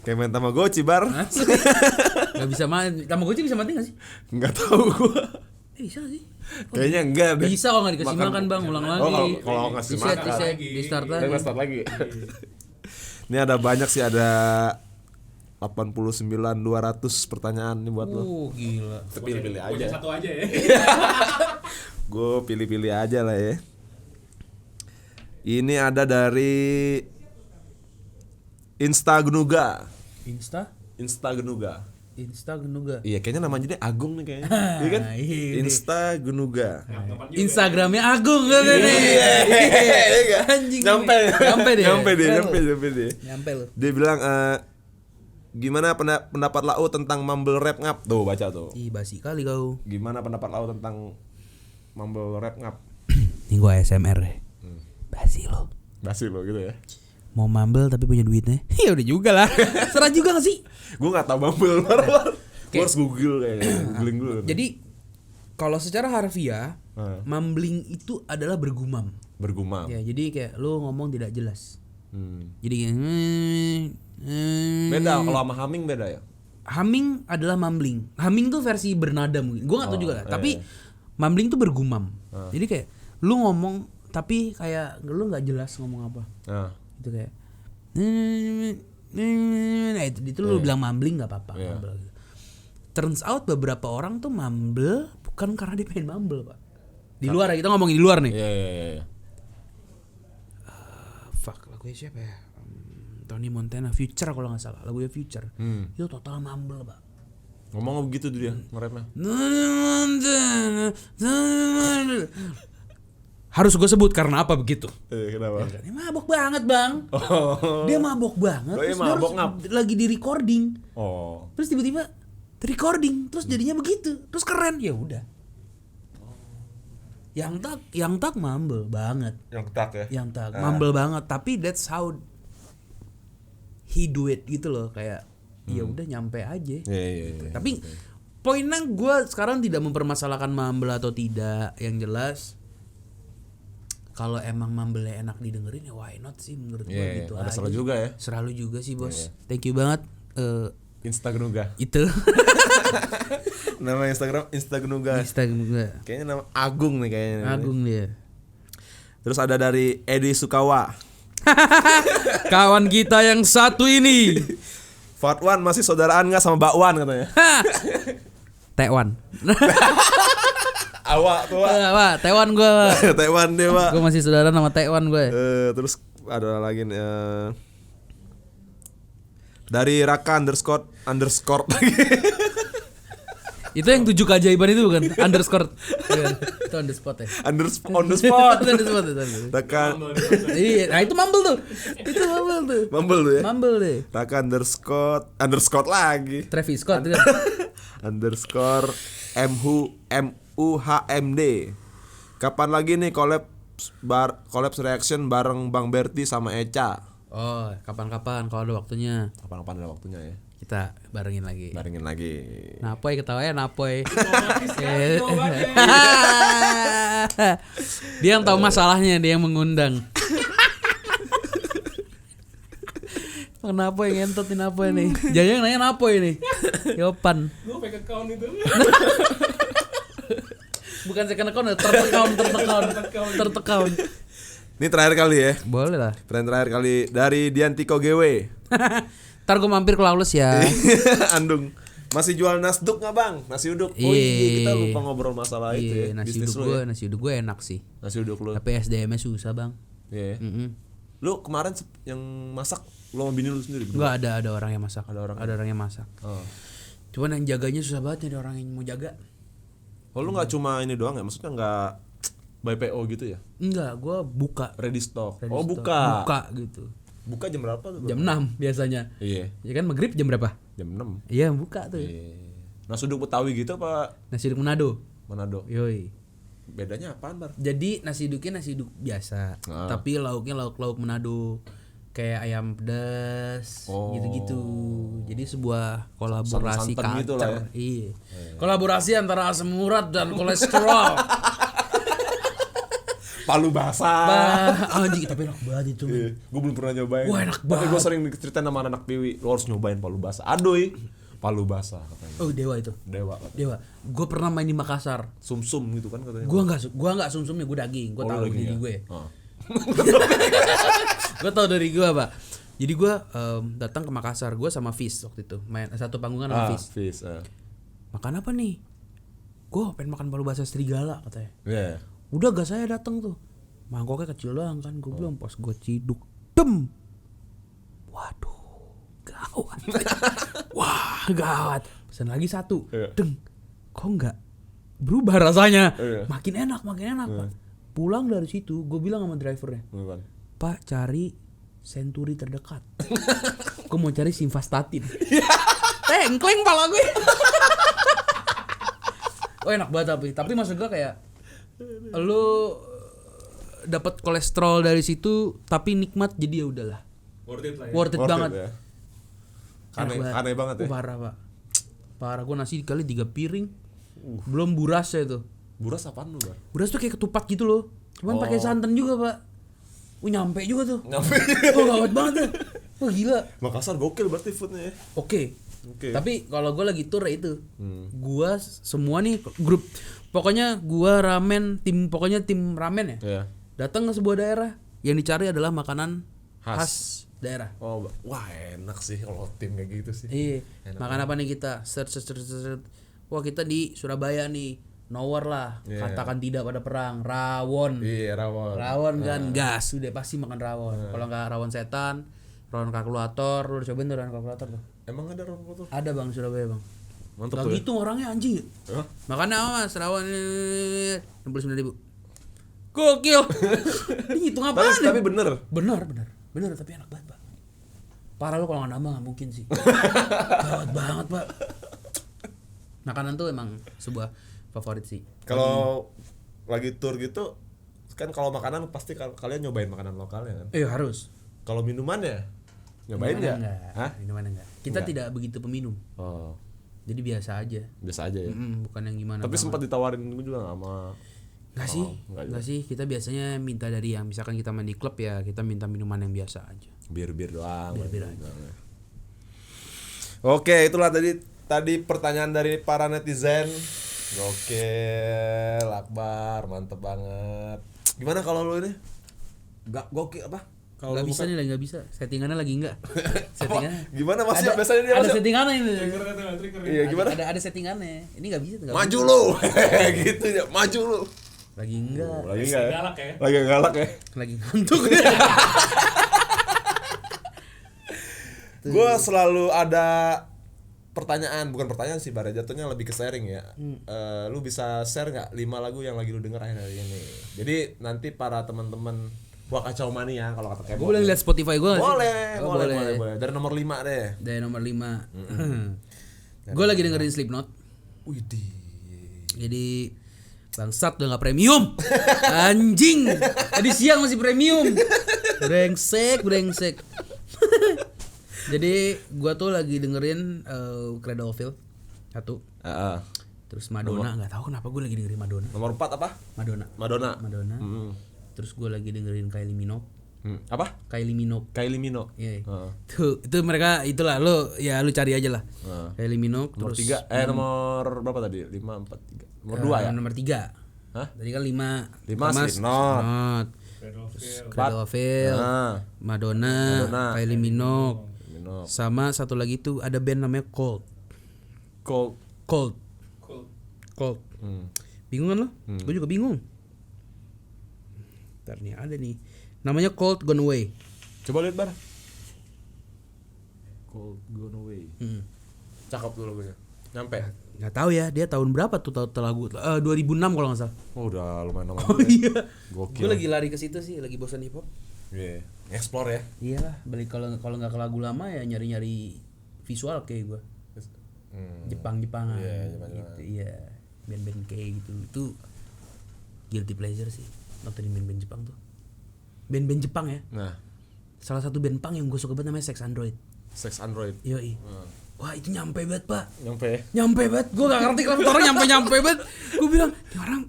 Kayak main Tamagotchi bar. Gak bisa main. Tamagotchi bisa mati gak sih? Enggak tahu gua. Bisa sih. Kayaknya enggak deh. Bisa kalau nggak dikasih makan bang, ulang lagi. Oh, kalau ngasih Di-set, makan. di start Kita lagi. start lagi. Ini ada banyak sih, ada 89.200 pertanyaan nih buat lo. Gila. Pilih-pilih Pokoknya aja. satu aja ya. Gue pilih-pilih aja lah ya. Ini ada dari Instagnuga. Instagnuga. Iya, kayaknya namanya dia Agung nih kayaknya. Iya kan? Iya. Instagnuga. Instagramnya Agung kan nih. Anjing. Nyampe deh. Nyampe lu. Dia bilang gimana pendapat Lau tentang mumble rap ngap? Tuh baca tuh. Ih basi kali kau. Gimana pendapat Lau tentang mumble rap ngap? Ini gua ASMR deh. Basi lo. Basi lo gitu ya. Mau mumble tapi punya duitnya. Ya udah juga lah. Serah juga gak sih? Gue nggak tahu mumble gue harus google kayaknya. Googling dulu. Jadi kalau secara harfiah, mumbling itu adalah bergumam. Bergumam. Ya, jadi kayak lu ngomong tidak jelas. Jadi kayak Beda kalau sama humming beda ya. humming adalah mumbling. Humming tuh versi bernada mungkin. Gua enggak tahu juga lah. Tapi mumbling tuh bergumam. Jadi kayak lu ngomong tapi kayak lu enggak jelas ngomong apa. Itu kayak nah itu lu bilang mumbling enggak apa-apa. Mumble gitu. Turns out beberapa orang tuh mumble bukan karena dia pengen mumble, Pak. Di luar ya, kita ngomongin di luar nih. Iya. Fuck, lagunya siapa ya? Tony Montana, Future kalau nggak salah, lagunya Future. Itu total mumble, Pak. Ngomong begitu dia nge-rapnya. Harus gue sebut karena apa begitu? Kenapa? Dia mabok banget, Bang. Dia mabok banget. Oh, iya, Terus dia mabok harus lagi di recording. Terus tiba-tiba recording, terus jadinya begitu. Terus keren, ya udah. Yang tak mumble banget. Yang tak mumble banget, tapi that's how he do it gitu loh, kayak ya udah nyampe aja. Iya. Tapi poinnya gue sekarang tidak mempermasalahkan mumble atau tidak. Yang jelas kalau emang mumble enak didengerin ya why not sih menurut gue gitu ada aja. salah juga ya. Selalu juga sih bos. Thank you banget. Instagnuga. Itu. Nama Instagnuga. Kayaknya nama Agung nih kayaknya. Agung dia. Terus ada dari Edi Sukawa. Kawan kita yang satu ini. Fatwan masih saudaraan nggak sama Bakwan katanya? Taiwan. Awak tuh. Pak, Taiwan gue. Taiwan deh Pak. Gue masih saudara sama Taiwan gue. Terus ada lagi nih, dari Raka underscore lagi. Itu yang 7 keajaiban itu bukan? Underscore. Itu on the spot ya. On the spot. On the spot itu. Raka. Iya, nah itu mumble tuh. Itu mumble tuh. Mumble tuh ya. Mumble deh. Raka underscore lagi. Travis Scott kan. Underscore MUHMD. Kapan lagi nih collab reaction bareng Bang Berti sama Eca? Oh, kapan-kapan kalau ada waktunya. Kapan-kapan ada waktunya ya. Kita barengin lagi. Napoy ketawanya Napoy. Dia yang tahu masalahnya, dia yang mengundang. Kenapa yang ngentot nih Napoy nih? Jangan nanya Napoy nih. Yopan. Gue fake account itu. Bukan second account, third account. Ini terakhir kali ya. Boleh lah. Terakhir kali dari Diantiko GW. Ntar gue mampir ke Lawless ya. Andung. Masih jual nasduk nggak bang? Nasi uduk. Oh iya, kita lupa ngobrol masalah itu ya. Nasi uduk gue, nasi uduk gue enak sih. Nasi uduk lu. Tapi SDM-nya susah bang. Iya. Lu kemarin yang masak lu sama bini lu sendiri? Enggak, ada orang yang masak. Ada orang yang masak. Oh. Cuman yang jaganya susah banget nyari orang yang mau jaga. Oh lu nggak cuma ini doang ya? Maksudnya nggak by PO gitu ya? Enggak, gue buka. Ready stock. Ready Oh stock. buka. Buka gitu. Buka jam berapa tuh? Jam 6 biasanya. Iya. Ya kan maghrib jam berapa? Jam 6. Iya buka tuh. Iya. Nasi uduk Betawi gitu apa? Nasi uduk Manado. Manado. Yoi. Bedanya apaan bar? Jadi nasi uduknya nasi uduk biasa, tapi lauknya lauk Manado. Kayak ayam pedas, gitu-gitu. Jadi sebuah kolaborasi Santan gitu lah ya. Iya. Kolaborasi antara asam urat dan kolesterol. Palu basah. Anjing, tapi enak banget itu. Iya. Gue belum pernah nyobain. Wah, enak Tapi gue sering diceritain sama anak Piwi, lo harus nyobain palu basah. Aduh, palu basah katanya. Oh, dewa itu. Dewa katanya. Dewa. Gue pernah main di Makassar. Sumsum gitu kan katanya. Gua enggak sumsumnya, gue daging. Gue tahu diri gue. Gue tahu dari gue, Pak. Jadi gue datang ke Makassar, gue sama Fis waktu itu main satu panggungan sama Fis. Makan apa nih? Gue pengen makan palu basah serigala katanya. Iya. Udah gak saya datang tuh. Mangkoknya kecil doang kan, gue belum pas gue ciduk. Dem. Waduh, gawat. Wah, gawat. Pesan lagi satu. Deng. Kok enggak berubah rasanya? Makin enak, Pak. Pulang dari situ, gue bilang sama drivernya, Pak, cari Century terdekat. Gue mau cari Simvastatin. Tengkleng pala gue. Oh enak banget tapi maksud gue kayak lu dapat kolesterol dari situ tapi nikmat, jadi ya udahlah. Worth it lah ya. Worth it banget. Ya. Aneh banget ya. Parah, Pak. Parah, gue nasi kali 3 piring. Belum burasnya itu. Buras apaan lu, Bar? Buras tuh kayak ketupat gitu loh. Cuman pakai santan juga, Pak. Nyampe juga tuh. Nyampe. Oh, gawat banget tuh. Oh, gila. Makassar gokil berarti foodnya ya. Oke. Tapi kalau gue lagi tour itu, gua semua nih grup, pokoknya gua ramen, tim ramen ya. Iya. Datang ke sebuah daerah, yang dicari adalah makanan khas daerah. Oh, wah enak sih kalau tim kayak gitu sih. Iya. Makan apa nih kita? Search. Wah, kita di Surabaya nih. Nowhere lah. Katakan tidak pada perang. Rawon. Iya, rawon. Rawon kan gas, udah pasti makan rawon. Kalau enggak rawon setan, rawon kalkulator, lu udah cobain tuh rawon kalkulator tuh. Emang ada rawon kalkulator? Ada Bang di Surabaya, Bang. Mantap Gak tuh. gitu orangnya anjing. Makanya apa Mas? Rawon 69.000. Gokil. Ini hitung apa? Tapi bener. Bener tapi enak banget, Pak. Parah lu kalau nggak nambah nggak mungkin sih. Gawat banget, Pak. Makanan tuh emang sebuah favorit sih. Kalau lagi tour gitu kan, kalau makanan pasti kalian nyobain makanan lokalnya kan? Harus. Kalau minumannya nyobain enggak? Hah? Minuman enggak. Kita tidak begitu peminum. Oh. Jadi biasa aja. Biasa aja ya. Bukan yang gimana. Tapi sempat ditawarin juga enggak sama? Enggak sih. Kita biasanya minta dari yang misalkan kita main di klub ya, kita minta minuman yang biasa aja. Bir doang. Bir aja. Oke, itulah tadi pertanyaan dari para netizen. Gokil, Akbar, mantep banget. Gimana kalau lu ini? Gak gokil apa? Kalau nggak bisa nih lagi nggak bisa, settingannya lagi nggak. Settingannya. Gimana Mas? Biasanya dia ada settingannya ini. Trigger. Iya gimana? Ada settingannya. Ini nggak bisa. Maju lu, gitu ya, maju lu. Lagi enggak. Lagi enggak? Galak ya. Lagi galak ya. Lagi ngantuk. Gue selalu ada bukan pertanyaan sih, Bar, jatuhnya lebih ke sharing ya. Lu bisa share nggak 5 lagu yang lagi lu denger akhir-akhir ini? Jadi nanti para teman-teman gua kacau mania kalau kata Gue boleh lihat Spotify gue nggak sih? Boleh. Dari nomor 5 deh. Dari nomor 5. Gue lagi dengerin Slipknot. Widih. Jadi bangsat udah nggak premium. Anjing. Tadi siang masih premium. Brengsek. Jadi gua tuh lagi dengerin Cradle of Filth 1. Terus Madonna, nggak tahu kenapa gue lagi dengerin Madonna. Nomor 4 apa? Madonna. Terus gue lagi dengerin Kylie Minogue. Apa? Kylie Minogue. Iya. Tuh, itu mereka itulah lu cari aja lah. Kylie Minogue. Nomor terus 3 nomor berapa tadi? 5 4 3. Nomor 2 ya? Nomor 3. Hah? Tadi kan 5. 5 Slipknot. Cradle of Filth. Madonna, Kylie Minogue. Sama satu lagi tuh ada band namanya Cold. Cold. Cold. Bingung kan lo? Gue juga bingung. Ntar nih ada nih. Namanya Cold Gone Away. Coba lihat Bar. Cold Gone Away. Cakep tuh lagunya. Nyampe. Nggak tahu ya, dia tahun berapa tuh lagu? 2006 kalau nggak salah. Oh, udah lumayan lama. Oh iya. Gokil. Gue lagi lari ke situ sih, lagi bosan hip hop. Iya. Explore ya. Iyalah, balik kalau nggak ke lagu lama ya nyari-nyari visual kayak gue. Jepang-Jepangan. Iya, Jepang-Jepangan. Gitu, iya. Band-band kayak gitu. Itu guilty pleasure sih. Nontonin band-band Jepang tuh. Band-band Jepang ya. Nah, Salah satu band punk yang gue suka banget namanya Sex Android. Sex Android. Yoi. Wah itu nyampe banget pak. Nyampe Banget. Gue gak ngerti kenapa orang nyampe banget. Gue bilang, ini orang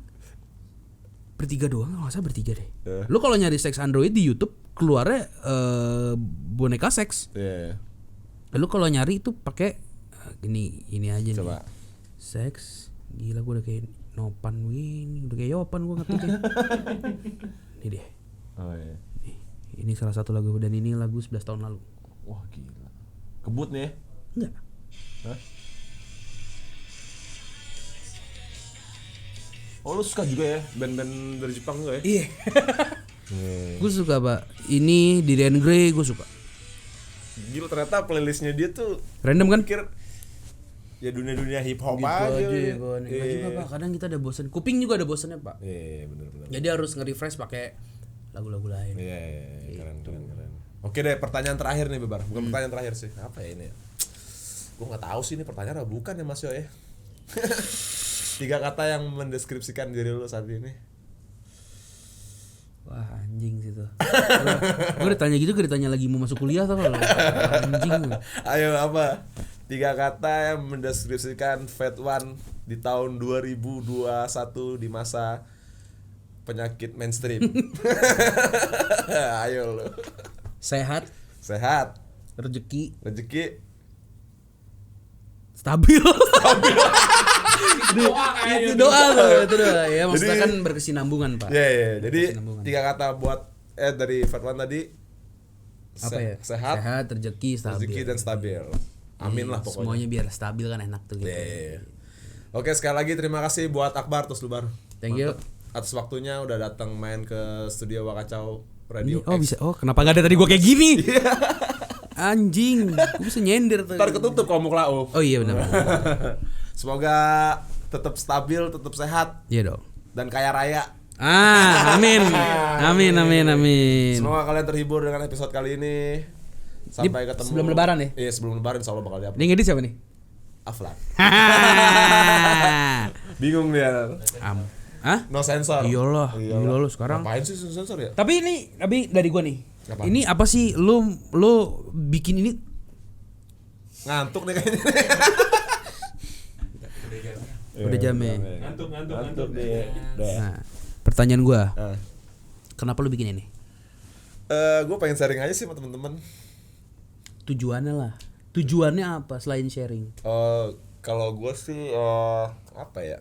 bertiga doang, kalau nggak salah bertiga deh. Lu kalau nyari Sex Android di YouTube keluarnya boneka seks. Iya. Lu kalau nyari itu pakai ini aja Coba. nih. Seks. Gila gue udah kayak Nopan begini, udah kayak Yopan gue ngetiknya. Ini deh. Oh iya. Nih, ini salah satu lagu dan ini lagu 11 tahun lalu. Wah gila. Kebut nih ya? Enggak. Hah? Oh lu suka juga ya band-band dari Jepang juga ya? Iya. Gue suka pak. Ini Dirian Gray gue suka. Gila ternyata playlistnya dia tuh Random kan? pikir ya dunia-dunia hip hop Gitu aja. aja kan. Enggak juga pak. Kadang kita ada bosan. Kuping juga ada bosannya pak. Iya benar-benar. Jadi harus nge-refresh pakai lagu-lagu lain. Iya keren. Oke deh pertanyaan terakhir nih Bebar. Bukan pertanyaan terakhir sih. Apa ya ini? Gue nggak tahu sih ini pertanyaan apa bukan ya Mas Yo ya. 3 kata yang mendeskripsikan diri lu saat ini. Wah anjing sih tuh. Gue ditanya gitu, gue ditanya lagi mau masuk kuliah tau kalau anjing. Ayo apa? 3 kata yang mendeskripsikan Fat One di tahun 2021 di masa penyakit mainstream. Ayo lo. Sehat, Rezeki, stabil. Itu Doa loh, itu doa. Ya maksudnya Jadi- kan berkesinambungan pak. Iya. Jadi Berkesinambungan. 3 kata buat dari Fat One tadi. Apa ya? Sehat, rezeki, stabil. rezeki dan stabil. Amin lah pokoknya. Semuanya biar stabil kan enak tuh gitu. Iya. Oke sekali lagi terima kasih buat Akbar terus Lubar. Thank you. Atas waktunya udah datang main ke studio Wakacau Radio. Oh X. bisa. Oh kenapa gak ada tadi gue kayak gini? Anjing, gue bisa nyender tuh. Ntar ketutup komuk lau. Oh iya benar. Semoga tetap stabil, tetap sehat Iya dong. dan kaya raya. Amin. Semoga kalian terhibur dengan episode kali ini. Sampai ketemu sebelum Lebaran ya? Iya sebelum lebaran insyaallah bakal diupload. Ini ngedit siapa nih? Aflan. Bingung dia. Hah? No sensor. Iyalah lu sekarang. Ngapain sih sensor ya? Tapi dari gua nih. Apa? Ini apa sih lu bikin ini? Ngantuk nih kayaknya. Udah jamnya. Ngantuk deh. Nah, pertanyaan gua. Nah. Kenapa lu bikin ini? Gue pengen sharing aja sih sama temen-temen. Tujuannya lah. Tujuannya apa selain sharing? Kalau gue sih apa ya?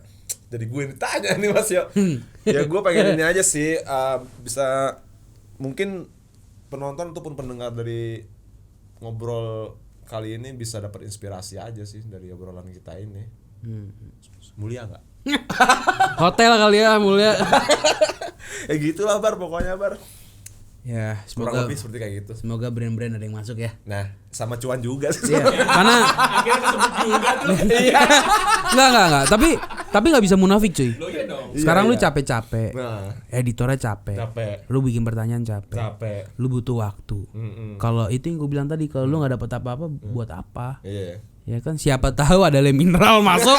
Jadi gue yang ditanya nih Mas Yo. Ya gue pengen ini aja sih bisa mungkin penonton ataupun pendengar dari ngobrol kali ini bisa dapat inspirasi aja sih dari obrolan kita ini. Mulia nggak? Hotel kali ya mulia. Ya gitulah Bar pokoknya Bar. Ya Kurang semoga lebih seperti kayak gitu. semoga brand-brand ada yang masuk ya. Nah sama cuan juga sih. Iya, karena Akhirnya kesebut juga tuh. enggak. Tapi enggak bisa munafik cuy. Lo iya dong. Sekarang lu Iya. capek-capek. Nah Editornya capek. Lu bikin pertanyaan capek. Lu butuh waktu. Kalau itu yang gue bilang tadi, kalau lu nggak dapet apa-apa, buat apa? Iya. Ya kan siapa tahu ada lem mineral masuk.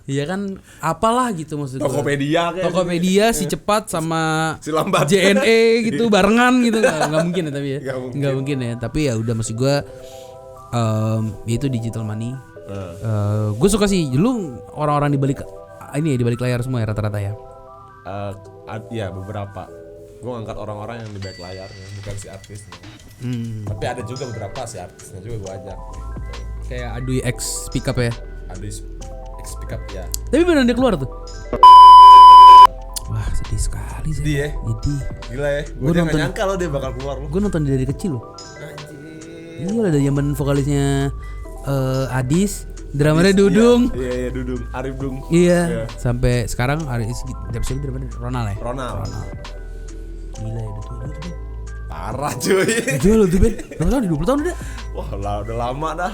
Iya kan apalah gitu maksud gue. Tokopedia kayak. Tokopedia si Cepat sama Si Lambat. JNE gitu barengan gitu nggak mungkin ya tapi ya. Nggak Nggak mungkin ya. Tapi ya udah maksud gue itu digital money. Gue suka sih lu orang-orang di balik ini ya di balik layar semua ya rata-rata ya. Ya beberapa. Gue ngangkat orang-orang yang di balik layarnya, bukan si artisnya. Tapi ada juga beberapa si artisnya juga gue ajak. Kayak Adui X Speak Up ya. Adis Speak Up ya. Tapi beneran dia keluar tuh. Wah sedih sekali sih. Sedih ya? Sedih. Gila ya. Gua Gue nggak nonton- nyangka lo dia bakal keluar lo. Gue nonton dia dari kecil loh. Anjir. Iya lah dari zaman vokalisnya Adis Drummernya Dudung. Iya, Dudung. Arif Dung. Iya. Sampai sekarang episode drummer Ronald ya. Ronald. Gila ya, udah tua tuh. Parah cuy. Gila lu tuh Ben. Berapa tahun? 20 tahun udah. Wah, udah lama dah.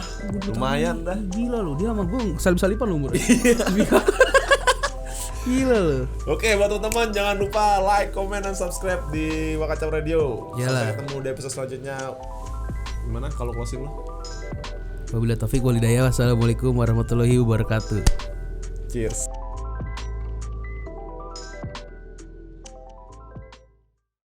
Lumayan dah. Gila lu, dia sama gue salip-salipan lu umur. Gila lu. Oke, buat teman-teman jangan lupa like, comment, dan subscribe di Wakacam Radio. Iyalah. Sampai ketemu di episode selanjutnya. Gimana kalau closing lo? Wabillahi taufik walhidayah. Wassalamualaikum warahmatullahi wabarakatuh. Cheers.